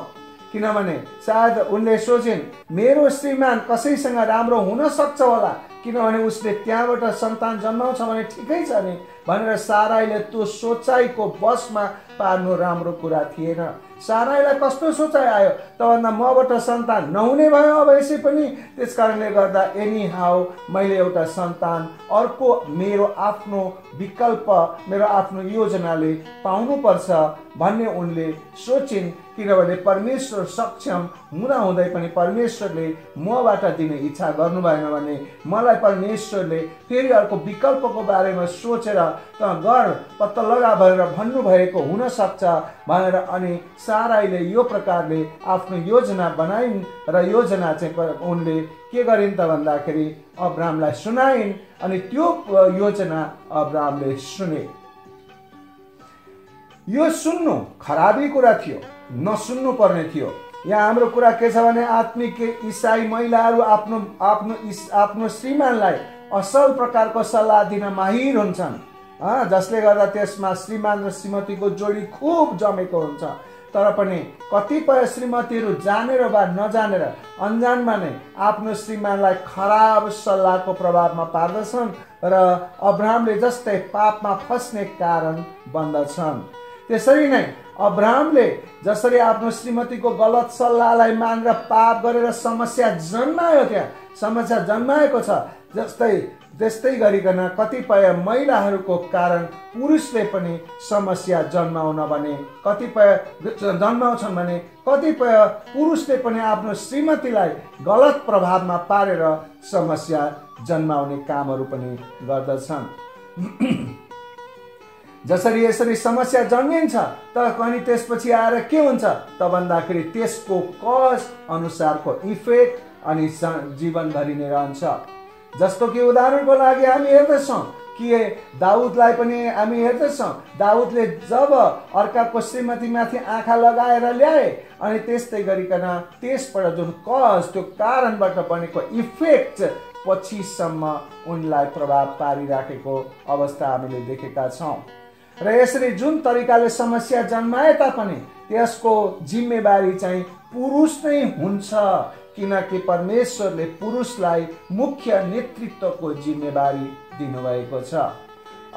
A: किनभने सायद उनले सोचिन् मेरो श्रीमान कसैसँग राम्रो हुन सक्छ होला, किनभने उसले त्यहाँबाट सन्तान जन्माउँछ भने ठिकै छ नि भनेर साराईले त्यो सोचाइको बसमा पार्नु राम्रो कुरा थिएन। साराईलाई कस्तो सोचाइ आयो त भन्दा मबाट सन्तान नहुने भयो अब यसै पनि, त्यस कारणले गर्दा एनी हाउ मैले एउटा सन्तान अर्को मेरो आफ्नो विकल्प मेरो आफ्नो योजनाले पाउनुपर्छ भन्ने उनले सोचिन्। किनभने परमेश्वर सक्षम हुँदाहुँदै पनि परमेश्वरले मबाट दिने इच्छा गर्नु भएन भने मलाई परमेश्वरले फेरि अर्को विकल्पको बारेमा सोचेर त गर पत्ता लगा भनेर भन्नुभएको हुनसक्छ भनेर अनि साराईले यो प्रकारले आफ्नो योजना बनाइन् र योजना चाहिँ उनले के गरिन् त भन्दाखेरि अब्रामलाई सुनाइन्, अनि त्यो योजना अब्रामले सुने। यो सुन्नु खराबी कुरा थियो, नसुन्नु पर्ने थियो। यहाँ हाम्रो कुरा के छ भने आत्मिक इसाई महिलाहरू आफ्नो आफ्नो आफ्नो श्रीमानलाई असल प्रकारको सल्लाह दिन माहिर हुन्छन्, जसले गर्दा त्यसमा श्रीमान र श्रीमतीको जोडी खुब जमेको हुन्छ। तर पनि कतिपय श्रीमतीहरू जानेर वा नजानेर अन्जानमा नै आफ्नो श्रीमानलाई खराब सल्लाहको प्रभावमा पार्दछन् र अब्राहमले जस्तै पापमा फस्ने कारण बन्दछन्। त्यसरी नै अब्राहमले जसरी आफ्नो श्रीमतीको गलत सल्लाहलाई मानेर पाप गरेर समस्या जन्मायो, त्यहाँ समस्या जन्माएको छ, त्यस्तै गरिकन कतिपय महिलाहरूको कारण पुरुषले पनि समस्या जन्माउँछन् भने कतिपय पुरुषले पनि आफ्नो श्रीमतीलाई गलत प्रभावमा पारेर समस्या जन्माउने कामहरू पनि गर्दछन्। जसरी यसरी समस्या जन्मिन्छ त अनि त्यसपछि आएर के हुन्छ त भन्दाखेरि त्यसको कज अनुसारको इफेक्ट अनि जीवनभरि नै रहन्छ। जस्तो कि उदाहरणको लागि हामी हेर्दछौँ कि दाउदलाई पनि हामी हेर्दछौँ, दाउदले जब अर्काको श्रीमतीमाथि आँखा लगाएर ल्याए अनि त्यस्तै गरिकन त्यसबाट जुन कज, त्यो कारणबाट बनेको इफेक्ट पछिसम्म उनलाई प्रभाव पारिराखेको अवस्था हामीले देखेका छौँ। र यसरी जुन तरिकाले समस्या जन्माए तापनि त्यसको जिम्मेवारी चाहिँ पुरुष नै हुन्छ, किनकि परमेश्वरले पुरुषलाई मुख्य नेतृत्वको जिम्मेवारी दिनुभएको छ।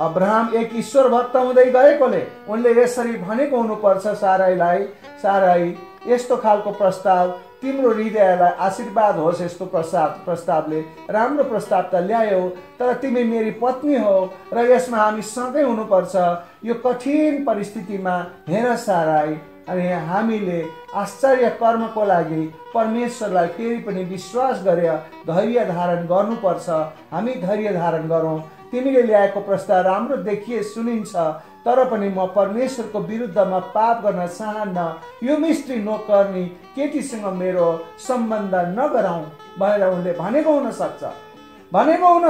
A: अब्राहम एक ईश्वर भक्त हुँदै गएकोले उनले यसरी भनेको हुनुपर्छ साराईलाई, साराई यस्तो खालको प्रस्ताव तिम्रो हृदयलाई आशीर्वाद होस्, यस्तो प्रस्तावले राम्रो प्रस्ताव त ल्यायो, तर तिमी मेरी पत्नी हो र यसमा हामी सँगै हुनुपर्छ। यो कठिन परिस्थितिमा हेर साराई, अनि हामीले आश्चर्य कर्मको लागि परमेश्वरलाई फेरि पनि विश्वास गरेर धैर्य धारण गर्नुपर्छ। हामी धैर्य धारण गरौँ। तिमीले ल्याएको प्रस्ताव राम्रो देखिए सुनिन्छ, तर पनि म परमेश्वरको विरुद्धमा पाप गर्न चाहन्न। यो मिस्त्री नोकर्नी केटीसँग मेरो सम्बन्ध नगराउँ भनेर उनले भनेको हुन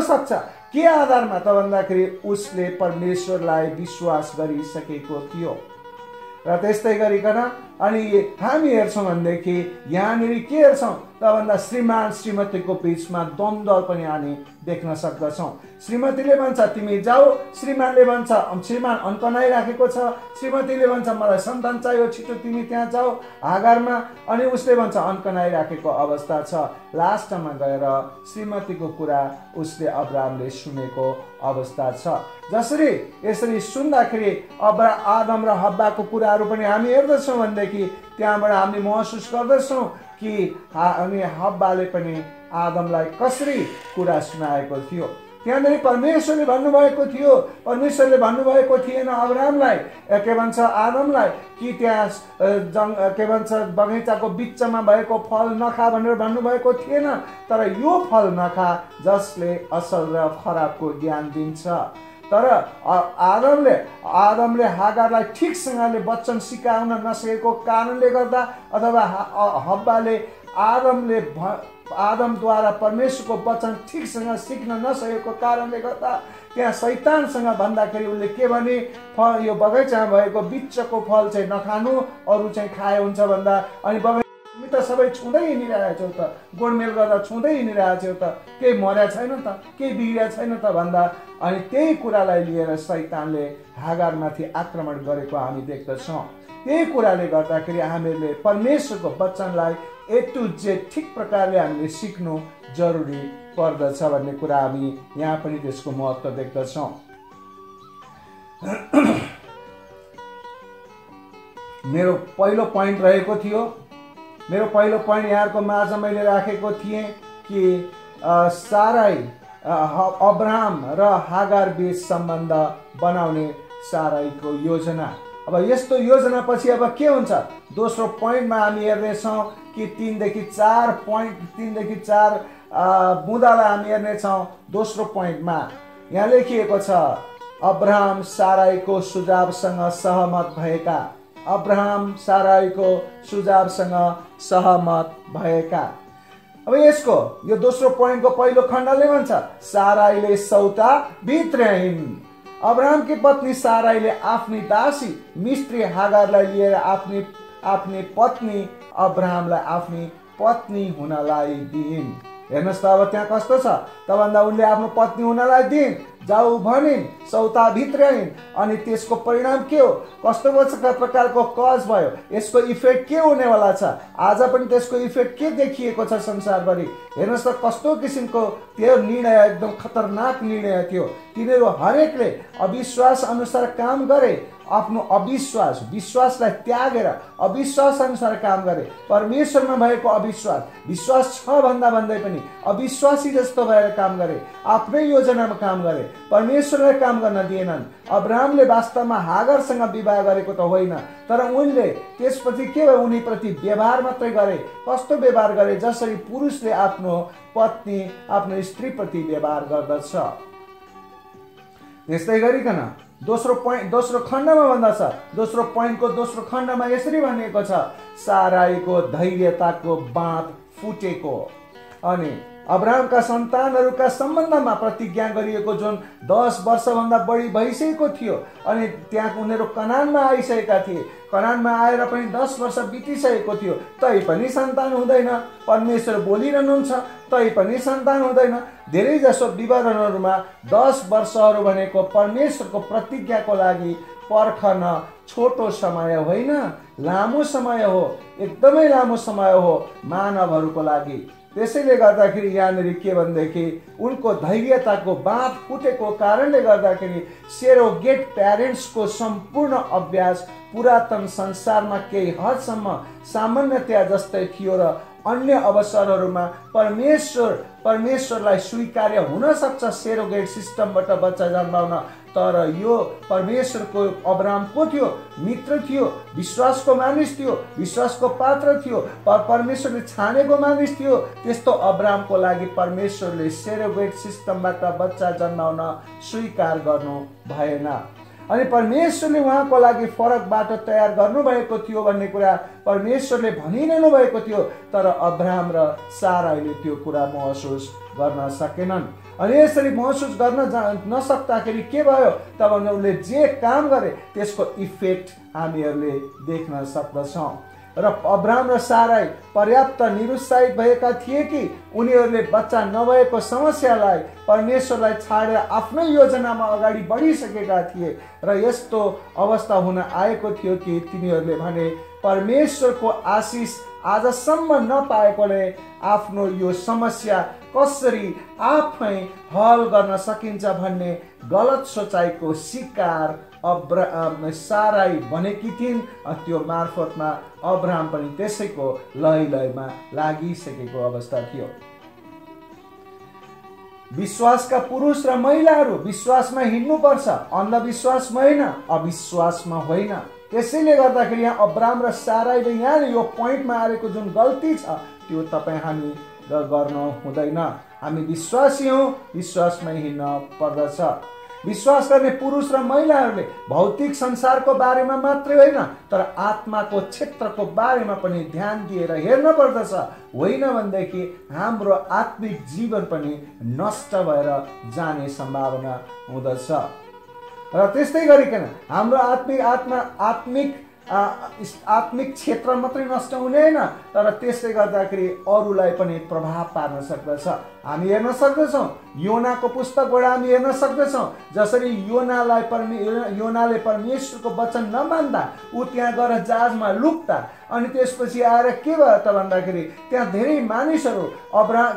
A: सक्छ। के आधारमा त भन्दाखेरि उसले परमेश्वरलाई विश्वास गरिसकेको थियो। र त्यस्तै गरिकन अनि हामी हेर्छौँ भनेदेखि यहाँनिर के हेर्छौँ त भन्दा श्रीमान श्रीमतीको बिचमा द्वन्द्व पनि हामी देख्न सक्दछौँ। श्रीमतीले भन्छ तिमी जाऊ, श्रीमानले भन्छ श्रीमान अन्कनाइराखेको छ, श्रीमतीले भन्छ मलाई सन्तान चाहियो, छिटो तिमी त्यहाँ जाऊ हागारमा, अनि उसले भन्छ अन्कनाइराखेको अवस्था छ। लास्टमा गएर श्रीमतीको कुरा उसले अब्राहमले सुनेको अवस्था छ। यसरी सुन्दाखेरि आदम र हब्बाको कुराहरू पनि हामी हेर्दछौँ भनेदेखि त्यहाँबाट हामीले महसुस गर्दछौँ कि अनि हब्बाले पनि आदमलाई कसरी कुरा सुनाएको थियो। त्यहाँनिर परमेश्वरले भन्नुभएको थिएन अब्राहमलाई, के भन्छ आदमलाई कि त्यहाँ बगैँचाको बिचमा भएको फल नखा भनेर भन्नुभएको थिएन, तर यो फल नखा जसले असल र खराबको ज्ञान दिन्छ। तर आदमले हागारलाई ठिकसँगले वचन सिकाउन नसकेको कारणले गर्दा अथवा हब्बाले आदमद्वारा परमेश्वरको वचन ठिकसँग सिक्न नसकेको कारणले गर्दा त्यहाँ शैतानसँग भन्दाखेरि उसले के भने यो बगैँचामा भएको बिचको फल चाहिँ नखानु, अरू चाहिँ खाए हुन्छ भन्दा, अनि तिमी त सबै छुँदै हिँडिरहेको छौ त, गोडमेल गर्दा छुँदै हिँडिरहेको छौ त, केही मर्या छैन त, केही बिग्रिया छैन त भन्दा, अनि त्यही कुरालाई लिएर शैतानले हागारमाथि आक्रमण गरेको हामी देख्दछौँ। त्यही कुराले गर्दाखेरि हामीले परमेश्वरको वचनलाई ए टु जेड ठिक प्रकारले हामीले सिक्नु जरुरी पर्दछ भन्ने कुरा हामी यहाँ पनि त्यसको महत्त्व देख्दछौँ। मेरो पहिलो पोइन्ट रहेको थियो, मेरो पहिलो पोइन्ट यहाँको माझ मैले राखेको थिएँ कि साराई अब्राहम र हागार बीच सम्बन्ध बनाउने साराईको योजना। अब यस्तो योजना पछि अब के हुन्छ? दोस्रो पोइन्टमा हामी हेर्नेछौँ कि 3 देखि 4 बुँदालाई हामी हेर्नेछौँ। दोस्रो पोइन्टमा यहाँ लेखिएको छ अब्राहम साराईको सुझावसँग सहमत भएका। अब्राहम साराईको सुझावसँग सहमत भएका। अब यो दोस्रो पोइन्टको पहिलो खण्डले भन्छ साराईले सौता भित्र्याइन्। अब्राहमकी पत्नी साराईले आफ्नी दासी मिस्त्री हागारलाई लिएर आफ्नी पत्नी अब्राहमलाई आफ्नी पत्नी हुनलाई दिइन्। हेर्नुहोस् त अब त्यहाँ कस्तो छ त भन्दा उनले आफ्नो पत्नी हुनलाई दिइन्, जाऊ भनिन्, सौता भित्र्याइन्, अनि त्यसको परिणाम के हो, कस्तो प्रकारको कज भयो, यसको इफेक्ट के हुनेवाला छ, आज पनि त्यसको इफेक्ट के देखिएको छ संसारभरि। हेर्नुहोस् त कस्तो किसिमको त्यो निर्णय एकदम खतरनाक निर्णय थियो। तिनीहरू हरेकले अविश्वास अनुसार काम गरे, आफ्नो विश्वासलाई त्यागेर अविश्वास अनुसार काम गरे। परमेश्वरमा भएको विश्वास छ भन्दा भन्दै पनि अविश्वासी जस्तो भएर काम गरे, आफ्नै योजनामा काम गरे, परमेश्वरलाई काम गर्न दिएनन्। अब्राहमले वास्तवमा हागरसँग विवाह गरेको त होइन, तर उनले त्यसपछि के भयो, उनीप्रति व्यवहार मात्रै गरे। कस्तो व्यवहार गरे, जसरी पुरुषले आफ्नो पत्नी आफ्नो स्त्रीप्रति व्यवहार गर्दछ। त्यस्तै गरिकन दोस्रो खण्डमा भन्दछ, दोस्रो पोइन्टको दोस्रो खण्डमा यसरी भनिएको छ, साराईको धैर्यताको बाँध फुटेको। अनि अब्राहमका सन्तानहरूका सम्बन्धमा प्रतिज्ञा गरिएको जुन 10 वर्षभन्दा बढी भइसकेको थियो, अनि त्यहाँ उनीहरू कनानमा आइसकेका थिए, कनानमा आएर पनि 10 वर्ष बितिसकेको थियो, तै पनि सन्तान हुँदैन। परमेश्वर बोलिरहनुहुन्छ, तै पनि सन्तान हुँदैन। धेरै जसो विवरणहरूमा 10 वर्षहरू भनेको परमेश्वरको प्रतिज्ञाको लागि पर्खन छोटो समय होइन, लामो समय हो, एकदमै लामो समय हो मानवहरूको लागि। त्यसैले गर्दाखेरि यहाँनिर के भनेदेखि उनको धैर्यताको बाँध फुटेको कारणले गर्दाखेरि सेरोगेट प्यारेन्ट्सको सम्पूर्ण अभ्यास पुरातन संसारमा केही हदसम्म सामान्यतया जस्तै थियो र अन्य अवसरहरूमा परमेश्वरलाई स्वीकार्य हुन सक्छ सेरोगेट सिस्टमबाट बच्चा जन्माउन। तर यो परमेश्वरको अब्राहमको थियो, मित्र थियो, विश्वासको मानिस थियो, विश्वासको पात्र थियो, परमेश्वरले छानेको मानिस थियो। त्यस्तो अब्राहमको लागि परमेश्वरले सेरोगेट सिस्टमबाट बच्चा जन्माउन स्वीकार गर्नु भएन। अनि परमेश्वरले उहाँको लागि फरक बाटो तयार गर्नुभएको थियो भन्ने कुरा परमेश्वरले भनिरहनु भएको थियो, तर अब्राहम र साराईले त्यो कुरा महसुस गर्न सकेनन्। अनि यसरी महसुस गर्न नसक्दाखेरि के भयो त भन्दा उनले जे काम गरे त्यसको इफेक्ट हामीहरूले देख्न सक्दछौँ। र अब्राहम र साराई पर्याप्त निरुत्साहित भएका थिए कि उनीहरूले बच्चा नभएको समस्यालाई परमेश्वरलाई छाडेर आफ्नै योजनामा अगाडि बढिसकेका थिए र यस्तो अवस्था हुन आएको थियो कि तिनीहरूले भने परमेश्वरको आशिष आजसम्म नपाएकोले आफ्नो यो समस्या कसरी आफै हल गर्न सकिन्छ भन्ने गलत सोचाइको शिकार साराई बनेकी थिइन्। त्यो मार्फतमा अब्राहम पनि त्यसैको लयमा लागिसकेको अवस्था थियो। विश्वासका पुरुष र महिलाहरू विश्वासमा हिँड्नुपर्छ, अन्धविश्वासमा होइन, अविश्वासमा होइन। त्यसैले गर्दाखेरि यहाँ अब्राहम र साराईले यहाँ यो पोइन्टमा आएको जुन गल्ती छ त्यो तपाईँ हामी गर्नु हुँदैन। हामी विश्वासी हौँ, विश्वासमै हिँड्न पर्दछ। विश्वास गर्ने पुरुष र महिलाहरूले भौतिक संसारको बारेमा मात्रै होइन तर आत्माको क्षेत्रको बारेमा पनि ध्यान दिएर हेर्न पर्दछ। होइन भनेदेखि हाम्रो आत्मिक जीवन पनि नष्ट भएर जाने सम्भावना हुँदछ। र त्यस्तै गरिकन हाम्रो आत्मिक क्षेत्र मात्रै नष्ट हुने होइन तर त्यसले गर्दाखेरि अरूलाई पनि प्रभाव पार्न सक्दछ। हामी हेर्न सक्दछौँ योनाको पुस्तकबाट हामी हेर्न सक्दछौँ जसरी योनाले परमेश्वरको वचन नमान्दा ऊ त्यहाँ गएर जहाजमा लुक्दा अनि त्यसपछि आएर के भयो त भन्दाखेरि त्यहाँ धेरै मानिसहरू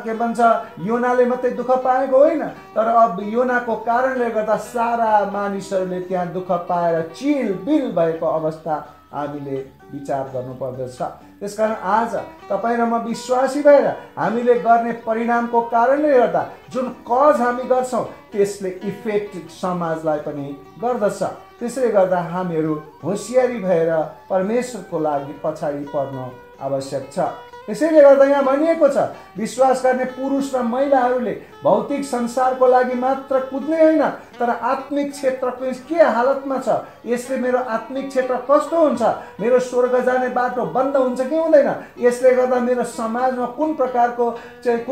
A: के भन्छ योनाले मात्रै दुःख पाएको होइन तर अब योनाको कारणले गर्दा सारा मानिसहरूले त्यहाँ दुःख पाएर चिलबिल भएको अवस्था हामीले विचार गर्नुपर्दछ। त्यसकारण आज तपाईँ र म विश्वासी भएर हामीले गर्ने परिणामको कारणले गर्दा जुन कज हामी गर्छौँ त्यसले इफेक्ट समाजलाई पनि गर्दछ। त्यसैले गर्दा हामीहरू होसियारी भएर परमेश्वरको लागि पछाडि पर्नु आवश्यक छ। त्यसैले गर्दा यहाँ भनिएको छ विश्वास गर्ने पुरुष र महिलाहरूले भौतिक संसारको लागि मात्र कुद्ने होइन तर आत्मिक क्षेत्रको के हालतमा छ, यसले मेरो आत्मिक क्षेत्र कस्तो हुन्छ, मेरो स्वर्ग जाने बाटो बन्द हुन्छ कि हुँदैन, यसले गर्दा मेरो समाजमा कुन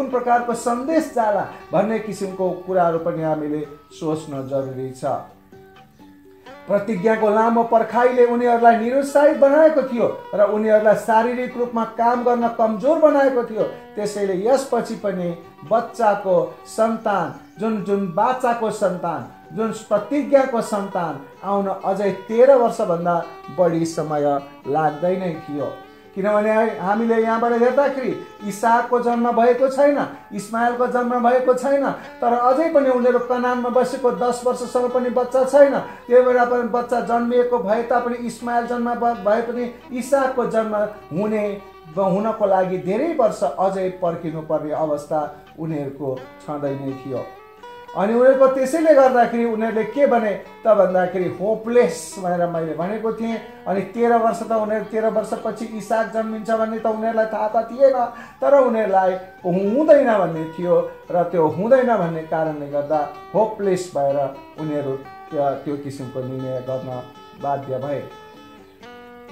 A: प्रकारको सन्देश जाला भन्ने किसिमको कुराहरू पनि हामीले सोच्न जरुरी छ। प्रतिज्ञाको लामो पर्खाइले उनीहरूलाई निरुत्साहित बनाएको थियो र उनीहरूलाई शारीरिक रूपमा काम गर्न कमजोर बनाएको थियो। त्यसैले यसपछि पनि बच्चाको सन्तान जुन बाचाको सन्तान, जुन प्रतिज्ञाको सन्तान आउन अझै 13 वर्षभन्दा बढी समय लाग्दैन थियो। किनभने हामीले यहाँबाट हेर्दाखेरि इसाकको जन्म भएको छैन, इस्माइलको जन्म भएको छैन, तर अझै पनि उनीहरू कनानमा बसेको 10 वर्षसम्म पनि बच्चा छैन। त्यही भएर पनि बच्चा जन्मिएको भए तापनि इस्माइल जन्म भए पनि इसाकको जन्म हुनको लागि धेरै वर्ष अझै पर्खिनुपर्ने अवस्था उनीहरूको छँदै नै थियो। अनि उनीहरूको त्यसैले गर्दाखेरि उनीहरूले के भने त भन्दाखेरि होपलेस भनेर मैले भनेको थिएँ। अनि 13 वर्ष त उनीहरू 13 वर्षपछि इसाक जन्मिन्छ भन्ने त उनीहरूलाई थाहा त थिएन, तर उनीहरूलाई हुँदैन भन्ने थियो र त्यो हुँदैन भन्ने कारणले गर्दा होपलेस भएर उनीहरू त्यो किसिमको निर्णय गर्न बाध्य भए।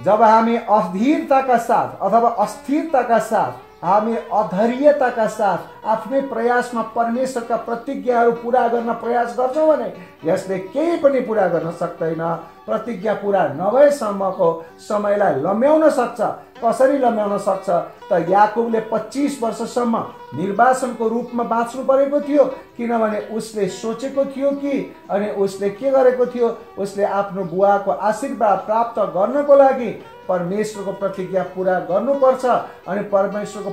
A: जब हामी अधीरताका साथ अथवा अस्थिरताका साथ, हामी अधैर्यताका साथ आफ्नै प्रयासमा परमेश्वरका प्रतिज्ञाहरू पूरा गर्न प्रयास गर्छौँ भने यसले केही पनि पूरा गर्न सक्दैन। प्रतिज्ञा पूरा नभएसम्मको समयलाई लम्ब्याउन सक्छ। कसरी लम्ब्याउन सक्छ त याकुबले 25 वर्षसम्म निर्वासनको रूपमा बाँच्नु परेको थियो, किनभने उसले सोचेको थियो कि अनि उसले के गरेको थियो, उसले आफ्नो बुवाको आशीर्वाद प्राप्त गर्नको लागि परमेश्वरको प्रतिज्ञा पूरा गर्नुपर्छ अनि परमेश्वरको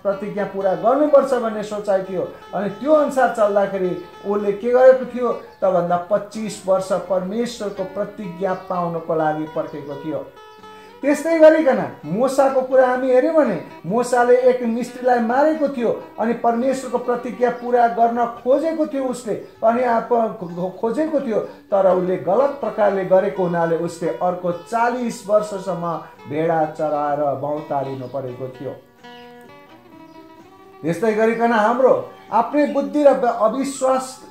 A: प्रतिज्ञा पूरा गर्नुपर्छ भन्ने सोचाइ थियो। अनि त्यो अनुसार चल्दाखेरि उसले के गरेको थियो त भन्दा 25 वर्ष परमेश्वरको प्रतिज्ञा पाउनको लागि पर्खेको थियो। त्यस्तै गरिकन मोसाको कुरा हामी हेर्यौँ भने मोसाले एक मिस्त्रीलाई मारेको थियो अनि परमेश्वरको प्रतिज्ञा पूरा गर्न खोजेको थियो उसले, अनि खोजेको थियो, तर उसले गलत प्रकारले गरेको हुनाले उसले अर्को 40 वर्षसम्म भेडा चराएर भौतारिनु परेको थियो। यस्तै गरिकन हाम्रो आफ्नै बुद्धि र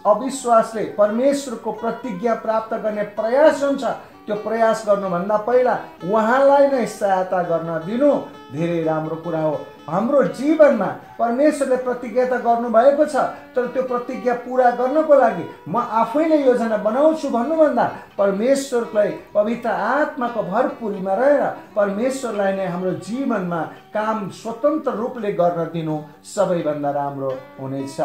A: अविश्वासले परमेश्वरको प्रतिज्ञा प्राप्त गर्ने प्रयास हुन्छ। त्यो प्रयास गर्नुभन्दा पहिला उहाँलाई नै सहायता गर्न दिनु धेरै राम्रो कुरा हो। हाम्रो जीवनमा परमेश्वरले प्रतिज्ञा त गर्नुभएको छ, तर त्यो प्रतिज्ञा पूरा गर्नको लागि म आफैले योजना बनाउँछु भन्नुभन्दा परमेश्वरलाई पवित्र आत्माको भरपुरीमा रहेर परमेश्वरलाई नै हाम्रो जीवनमा काम स्वतन्त्र रूपले गर्न दिनु सबैभन्दा राम्रो हुनेछ।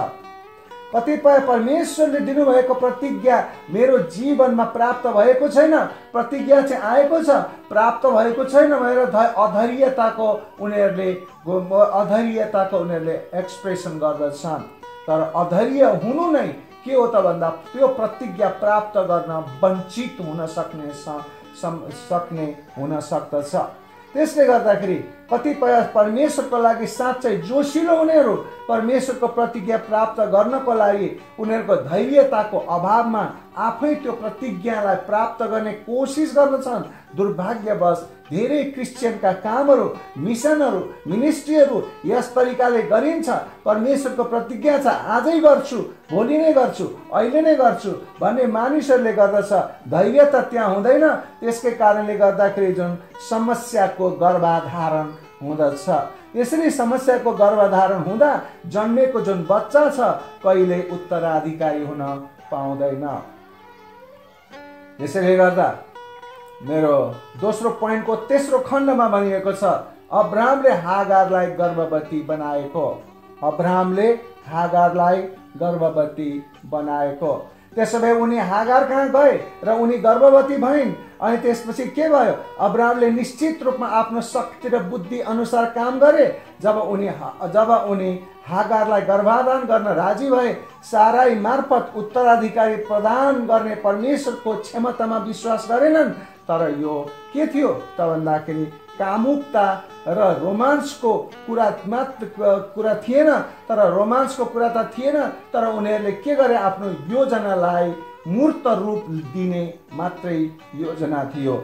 A: कतिपय परमेश्वरले दिनुभएको प्रतिज्ञा मेरो जीवनमा प्राप्त भएको छैन, प्रतिज्ञा चाहिँ आएको छ, प्राप्त भएको छैन भनेर अधैर्यताको उनीहरूले एक्सप्रेसन गर्दछन्। तर अधैर्य हुनु नै के हो त भन्दा त्यो प्रतिज्ञा प्राप्त गर्न वञ्चित हुन सक्दछ। त्यसले गर्दाखेरि कतिपय परमेश्वरको लागि साँच्चै जोसिलो हुनेहरू परमेश्वरको प्रतिज्ञा प्राप्त गर्नको लागि उनीहरूको धैर्यताको अभावमा आफै त्यो प्रतिज्ञालाई प्राप्त गर्ने कोसिस गर्दछन्। दुर्भाग्यवश धेरै क्रिस्चियनका कामहरू, मिसनहरू, मिनिस्ट्रीहरू यस तरिकाले गरिन्छ। परमेश्वरको प्रतिज्ञा छ, आजै गर्छु, भोलि नै गर्छु, अहिले नै गर्छु भन्ने मानिसहरूले गर्दछ। धैर्य त त्यहाँ हुँदैन। त्यसकै कारणले गर्दाखेरि जुन समस्याको गर्भाधारण हुँदछ, यसरी समस्याको गर्भधारण हुँदा जन्मेको जुन बच्चा छ कहिले उत्तराधिकारी हुन पाउँदैन। यसैले गर्दा मेरो दोस्रो पोइन्टको तेस्रो खण्डमा भनिएको छ अब्रामले हागारलाई गर्भवती बनाएको। अब्रामले हागारलाई गर्भवती बनाएको। त्यसो भए उनी हागार कहाँ गए र उनी गर्भवती भइन्। अनि त्यसपछि के भयो? अब्रामले निश्चित रूपमा आफ्नो शक्ति र बुद्धि अनुसार काम गरे। जब उनी हागारलाई गर्भाधान गर्न राजी भए, साराई मार्फत उत्तराधिकारी प्रदान गर्ने परमेश्वरको क्षमतामा विश्वास गरेनन्। तर यो के थियो त भन्दाखेरि कामुकता र रोमान्सको कुरा थिएन, तर रोमान्सको कुरा त थिएन, तर उनीहरूले के गरे? आफ्नो योजनालाई मूर्त रूप दिने मात्रै योजना थियो।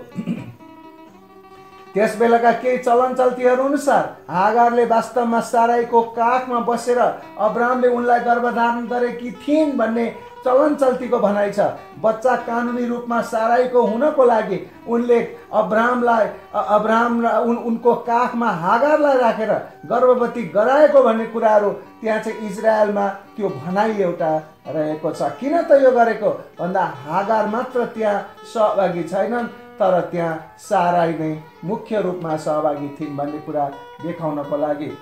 A: त्यस बेलाका केही चलनचल्तीहरू अनुसार हागारले वास्तवमा साराईको काखमा बसेर अब्रामले उनलाई गर्भधारण गरेकी थिइन् भन्ने चलनचल्तीको भनाइ छ। बच्चा कानुनी रूपमा साराईको हुनको लागि उनले उनको काखमा हागारलाई राखेर गर्भवती गराएको भन्ने कुराहरू त्यहाँ चाहिँ इजरायलमा त्यो भनाइ एउटा रहेको छ। किन त यो गरेको भन्दा हागार मात्र त्यहाँ सहभागी छैनन्, तर त्यहाँ साराई नै मुख्य रूपमा सहभागी थिइन् भन्ने कुरा देखाउनको लागि।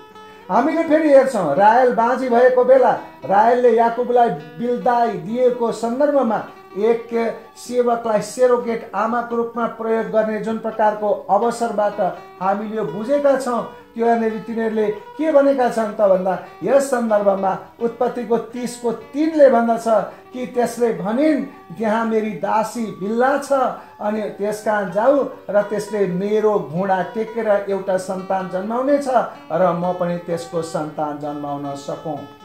A: हामीले फेरि हेर्छौँ राहेल बाँझी भएको बेला राहेलले याकुबलाई बिल्दाई दिएको सन्दर्भमा एक सेवकलाई सेरोगेट आमाको रूपमा प्रयोग गर्ने जुन प्रकारको अवसरबाट हामीले यो बुझेका छौँ, त्यो यहाँनिर तिनीहरूले के भनेका छन् त भन्दा यस सन्दर्भमा उत्पत्तिको 30:3ले भन्दछ कि त्यसले भनिन् त्यहाँ मेरी दासी बिल्ला छ अनि त्यस कहाँ जाऊ र त्यसले मेरो घुँडा टेकेर एउटा सन्तान जन्माउनेछ र म पनि त्यसको सन्तान जन्माउन सकौँ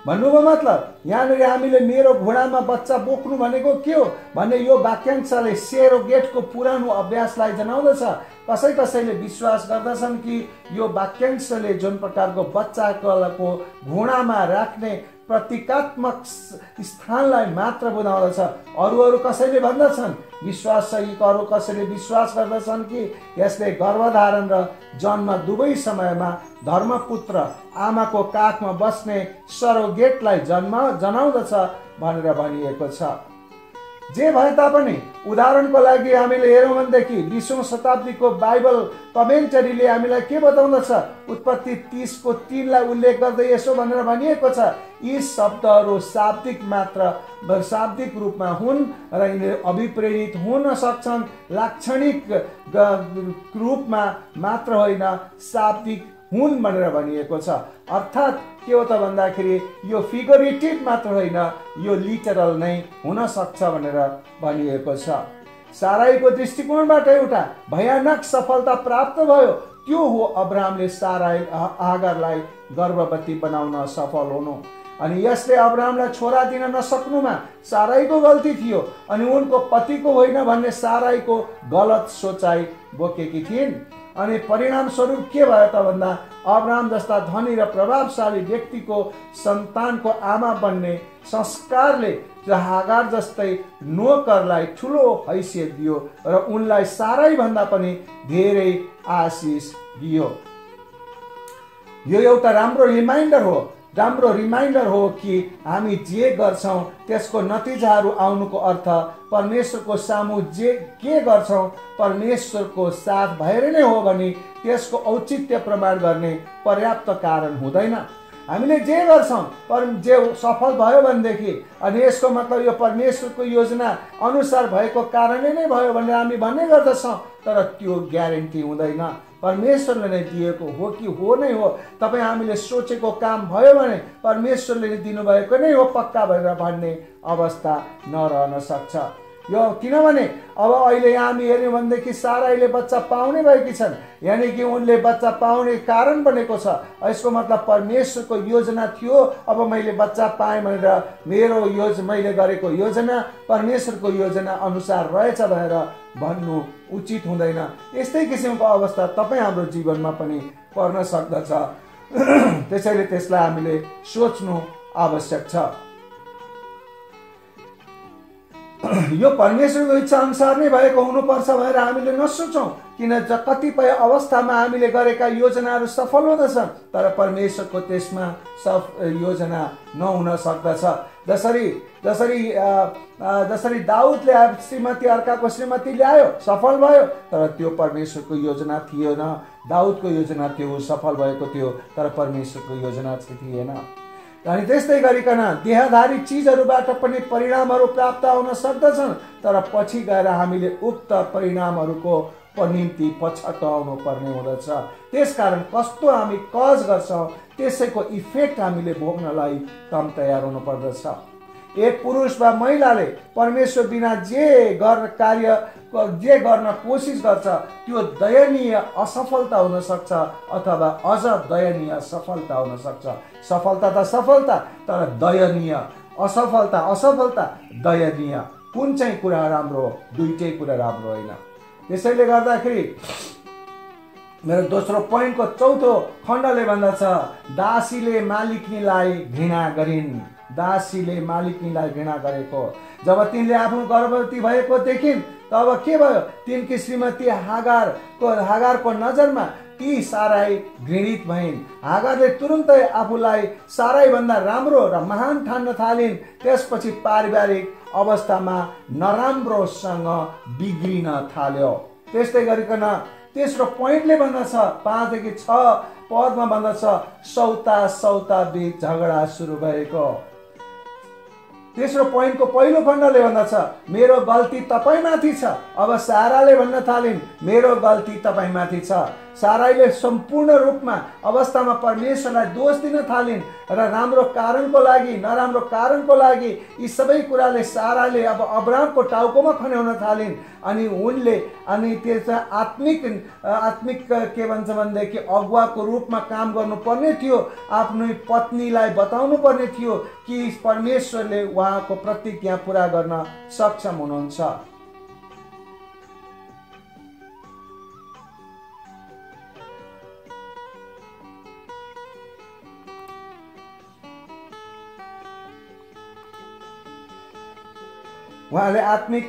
A: भन्नुभयो। मतलब यहाँनिर हामीले मेरो घुँडामा बच्चा बोक्नु भनेको के हो भन्ने यो वाक्यांशले सेरोगेटको पुरानो अभ्यासलाई जनाउँदछ। कसैले विश्वास गर्दछन् कि यो वाक्यांशले जुन प्रकारको बच्चाको घुँडामा राख्ने प्रतीकात्मक स्थानलाई मात्र बुझाउँदछ। अरू कसैले भन्दछन्, विश्वासहीहरू कसैले विश्वास गर्दछन् कि यसले गर्भधारण र जन्म दुवै समयमा धर्मपुत्र आमाको काखमा बस्ने सरोगेटलाई जनाउँदछ भनेर भनिएको छ। जे भए तापनि उदाहरणको लागि हामीले हेरौँ भनेदेखि 20औं शताब्दीको बाइबल कमेन्टरीले हामीलाई के बताउँदछ, उत्पत्ति 30:3लाई उल्लेख गर्दै यसो भनेर भनिएको छ, यी शब्दहरू शाब्दिक रूपमा हुन् र यिनीहरू अभिप्रेरित हुन सक्छन्, लाक्षणिक रूपमा मात्र होइन शाब्दिक हुन् भनेर भनिएको छ। अर्थात् के हो त भन्दाखेरि यो फिगरेटिभ मात्र होइन, यो लिटरल नै हुन सक्छ भनेर भनिएको छ। साराईको दृष्टिकोणबाट एउटा भयानक सफलता प्राप्त भयो, त्यो हो अब्रामले हागारलाई गर्भवती बनाउन सफल हुनु। अनि यसले अब्रामलाई छोरा दिन नसक्नुमा साराईको गल्ती थियो अनि उनको पतिको होइन भन्ने साराईको गलत सोचाइ बोकेकी थिइन्। अनि परिणाम स्वरूप के भयो त भन्दा अब्राम जस्ता धनी र प्रभावशाली व्यक्तिको सन्तानको आमा बन्ने संस्कारले हागार जस्तै नोकरलाई ठुलो हैसियत दियो र उनलाई साराई भन्दा पनि धेरै आशिष दियो। यो एउटा राम्रो रिमाइन्डर हो कि हामी जे गर्छौँ त्यसको नतिजाहरू आउनुको अर्थ परमेश्वरको सामु के गर्छौँ परमेश्वरको साथ भएर नै हो भने त्यसको औचित्य प्रमाण गर्ने पर्याप्त कारण हुँदैन। हामीले जे गर्छौँ पर जे सफल भयो भनेदेखि अनि यसको मतलब यो परमेश्वरको योजना अनुसार भएको कारणले नै भयो भनेर हामी भन्ने गर्दछौँ, तर त्यो ग्यारेन्टी हुँदैन। परमेश्वरले नै दिएको हो कि हो नै हो, तपाईँ हामीले सोचेको काम भयो भने परमेश्वरले नै दिनुभएको नै हो पक्का भनेर भन्ने अवस्था नरहन सक्छ। यो किनभने अब अहिले हामी हेर्यौँ भनेदेखि साराईले बच्चा पाउने भएकी छन्, यानि कि उनले बच्चा पाउने कारण बनेको छ। यसको मतलब परमेश्वरको योजना थियो, अब मैले बच्चा पाएँ भनेर मैले गरेको योजना परमेश्वरको योजना अनुसार रहेछ भनेर भन्नु उचित हुँदैन। यस्तै किसिमको अवस्था तपाईँ हाम्रो जीवनमा पनि पर्न सक्दछ। त्यसैले त्यसलाई हामीले सोच्नु आवश्यक छ। यो परमेश्वरको इच्छा अनुसार नै भएको हुनुपर्छ भनेर हामीले नसोचौँ, किन कतिपय अवस्थामा हामीले गरेका योजनाहरू सफल हुँदछन् तर परमेश्वरको त्यसमा योजना नहुन सक्दछ। जसरी दाउदले श्रीमती अर्काको श्रीमती ल्यायो सफल भयो, तर त्यो परमेश्वरको योजना थिएन। दाउदको योजना थियो, सफल भएको थियो, तर परमेश्वरको योजना थिएन। अनि त्यस्तै गरिकन देहधारी चिजहरूबाट पनि परिणामहरू प्राप्त हुन सक्दछन्, तर पछि गएर हामीले उक्त परिणामहरूको निम्ति पछाउनु पर्ने हुँदछ। त्यसकारण कस्तो हामी कज गर्छौँ त्यसैको इफेक्ट हामीले भोग्नलाई तम तयार हुनु पर्दछ। एक पुरुष वा महिलाले परमेश्वर बिना जे गर्न कोसिस गर्छ त्यो दयनीय असफलता हुन सक्छ अथवा अझ दयनीय सफलता हुन सक्छ। सफलता त सफलता, तर दयनीय असफलता दयनीय कुन चाहिँ कुरा राम्रो हो? दुईटै कुरा राम्रो होइन। त्यसैले गर्दाखेरि मेरो दोस्रो पोइन्टको चौथो खण्डले भन्दछ दासीले मालिकनीलाई घृणा गरिन्। दासीले मालिकनीलाई घृणा गरेको। जब तिनले आफ्नो गर्भवती भएको देखिन् तब के भयो? तिनकी श्रीमती हागारको नजरमा ती साराई घृणित भइन्। हागारले तुरुन्तै आफूलाई साराई भन्दा राम्रो र महान ठान्न थालिन्। त्यसपछि पारिवारिक अवस्थामा नराम्रोसँग बिग्रिन थाल्यो। त्यस्तै गरिकन तेस्रो पोइन्टले भन्दछ 5 देखि 6 पदमा भन्दछ सौता बीच झगडा सुरु भएको। तेस्रो पोइन्टको पहिलो खण्डले भन्दछ मेरो गल्ती तपाईमाथि छ। अब साराले भन्न थालिन् मेरो गल्ती तपाईमाथि छ। साराईले सम्पूर्ण रूपमा अवस्थामा परमेश्वरलाई दोष दिन थालिन् र राम्रो कारणको लागि नराम्रो कारणको लागि यी सबै कुराले साराले अब अब्रामको टाउकोमा खन्याउन थालिन्। अनि त्यसमा आत्मिक के भन्छ भनेदेखि अगुवाको रूपमा काम गर्नुपर्ने थियो। आफ्नो पत्नीलाई बताउनु पर्ने थियो कि परमेश्वरले उहाँको प्रतिज्ञा पुरा गर्न सक्षम हुनुहुन्छ। उहाँले आत्मिक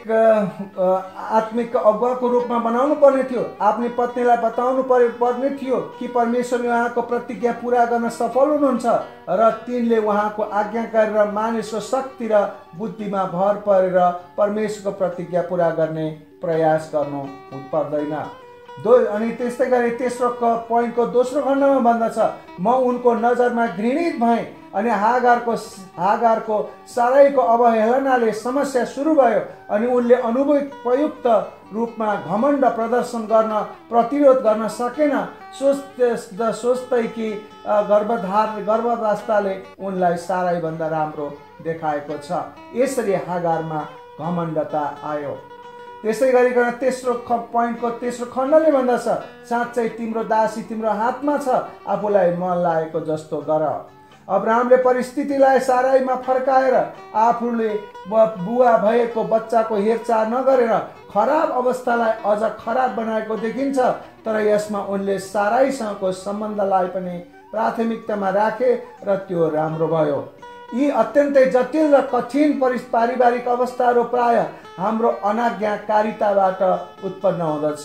A: अगुवाको रूपमा बनाउनु पर्ने थियो। आफ्नो पत्नीलाई बताउनु पर्ने थियो कि परमेश्वरले उहाँको प्रतिज्ञा पुरा गर्न सफल हुनुहुन्छ र तिनले उहाँको आज्ञाकारी र मानिसको शक्ति र बुद्धिमा भर परेर परमेश्वरको प्रतिज्ञा पुरा गर्ने प्रयास गर्नु पर्दैन। अनि त्यस्तै गरी तेस्रो पोइन्टको दोस्रो खण्डमा भन्दछ म उनको नजरमा घृणित भएँ। अनि हागारको साराईको अवहेलनाले समस्या सुरु भयो। अनि उनले अनुपयुक्त रूपमा घमण्ड प्रदर्शन गर्न प्रतिरोध गर्न सकेन। सोच्दै कि गर्भावस्थाले उनलाई साराई भन्दा राम्रो देखाएको छ। यसरी हागारमा घमण्डता आयो। त्यसै गरिकन तेस्रो पोइन्टको तेस्रो खण्डले भन्दछ साँच्चै तिम्रो दासी तिम्रो हातमा छ, आफूलाई मन लागेको जस्तो गर। अब्राहमले परिस्थितिलाई साराईमा फर्काएर आफूले बुवा भएको बच्चाको हेरचाह नगरेर खराब अवस्थालाई अझ खराब बनाएको देखिन्छ। तर यसमा उनले साराईसँगको सम्बन्धलाई पनि प्राथमिकतामा राखे र त्यो राम्रो भयो। यी अत्यन्तै जटिल र कठिन पारिवारिक अवस्थाहरू प्राय हाम्रो अनाज्ञाकारिताबाट उत्पन्न हुँदछ।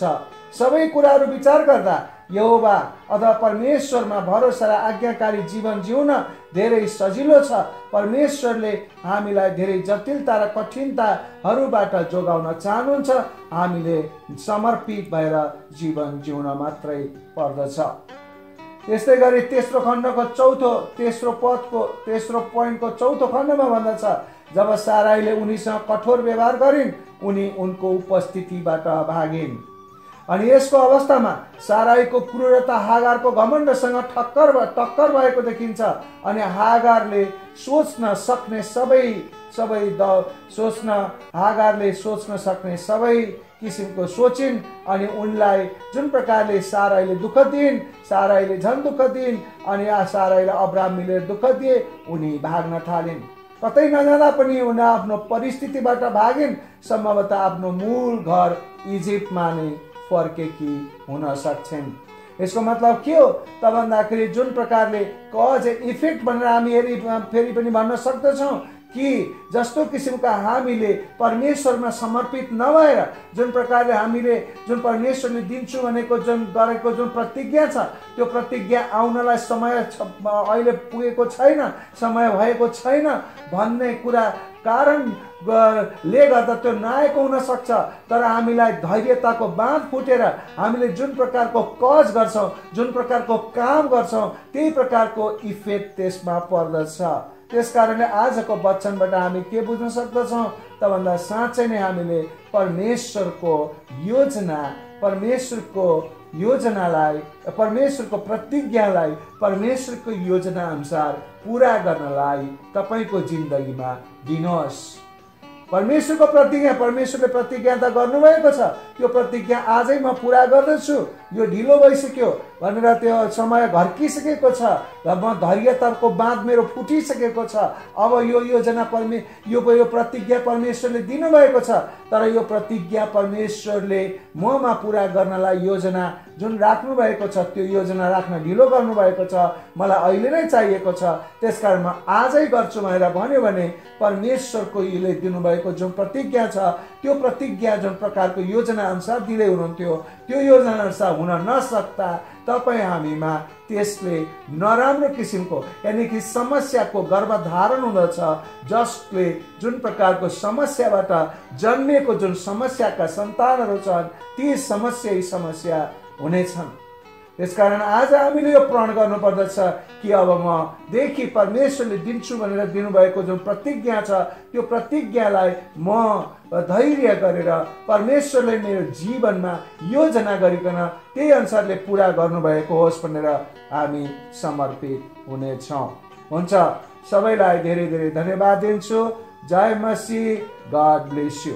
A: सबै कुराहरू विचार गर्दा यहोवा अथवा परमेश्वरमा भरोसा र आज्ञाकारी जीवन जिउन धेरै सजिलो छ। परमेश्वरले हामीलाई धेरै जटिलता र कठिनताहरूबाट जोगाउन चाहनुहुन्छ। हामीले समर्पित भएर जीवन जिउन मात्रै पर्दछ। यस्तै गरी तेस्रो पोइन्टको चौथो खण्डमा भन्दछ जब साराईले उनीसँग कठोर व्यवहार गरिन् उनी उनको उपस्थितिबाट भागिन्। अनि यसको अवस्थामा साराईको क्रूरता हागारको घमण्डसँग टक्कर भएको देखिन्छ। अनि हागारले सोच्न सक्ने सबै किसिमको सोचिन्। अनि उनलाई जुन प्रकारले साराईले दुःख दिइन्, साराईले झन् दुःख दिइन्। अनि साराईलाई अब्राम मिलेर दुःख दिए, उनी भाग्न थालिन्। कतै नजाँदा पनि उनी आफ्नो परिस्थितिबाट भागिन्। सम्भवतः आफ्नो मूल घर इजिप्टमा नै फर्केकी हुन सक्छन्। यसको मतलब के हो त भन्दाखेरि जुन प्रकारले कज इफेक्ट भनेर हामी फेरि पनि भन्न सक्दछौँ कि जस्तो किसिमका हामीले परमेश्वरमा समर्पित नभएर जुन प्रकारले हामीले जुन परमेश्वरले दिन्छु भनेको गरेको जुन प्रतिज्ञा छ त्यो प्रतिज्ञा आउनलाई समय अहिले पुगेको छैन, समय भएको छैन भन्ने कुरा कारणले गर्दा त्यो नआएको हुन सक्छ। तर हामीलाई धैर्यताको बाँध फुटेर हामीले जुन प्रकारको कज गर्छौँ, जुन प्रकारको काम गर्छौँ, त्यही प्रकारको इफेक्ट त्यसमा पर्दछ। त्यसकारणले आजको वचनबाट हामी के बुझ्न सक्दछौँ त भन्दा साँच्चै नै हामीले परमेश्वरको योजनालाई, परमेश्वरको प्रतिज्ञालाई परमेश्वरको योजना अनुसार पूरा गर्नलाई तपाईको जिन्दगीमा दिनुहोस्। परमेश्वरको प्रतिज्ञा, परमेश्वरले प्रतिज्ञा त गर्नुभएको छ, त्यो प्रतिज्ञा आजै म पूरा गर्दछु। यो ढिलो भइसक्यो भनेर त्यो समय घर्किसकेको छ र म धैर्यताको बाँध मेरो फुटिसकेको छ। अब यो योजना यो प्रतिज्ञा परमेश्वरले दिनुभएको छ, तर यो प्रतिज्ञा परमेश्वरले ममा पुरा गर्नलाई योजना जुन राख्नु भएको छ त्यो योजना राख्न ढिलो गर्नुभएको छ, मलाई अहिले नै चाहिएको छ, त्यसकारण म आजै गर्छु भनेर भन्यो भने परमेश्वरको यसले दिनुभएको जुन प्रतिज्ञा छ त्यो प्रतिज्ञा जुन प्रकारको योजना अनुसार दिँदै हुनुहुन्थ्यो त्यो योजना अनुसार हुन नसक्दा तपाईँ हामीमा त्यसले नराम्रो किसिमको यानि कि समस्याको गर्भधारण हुँदछ, जसले जुन प्रकारको समस्याबाट जन्मिएको जुन समस्याका सन्तानहरू छन् ती समस्या हुनेछन्। त्यसकारण आज हामीले यो प्रण गर्नुपर्दछ कि अब मदेखि परमेश्वरले दिन्छु भनेर दिनुभएको जुन प्रतिज्ञा छ त्यो प्रतिज्ञालाई म धैर्य गरेर परमेश्वरले मेरो जीवनमा योजना गरिकन त्यही अनुसारले पुरा गर्नुभएको होस् भनेर हामी समर्पित हुनेछौँ। हुन्छ, सबैलाई धेरै धेरै धन्यवाद दिन्छु। जय मसीह, गॉड ब्लेस यू।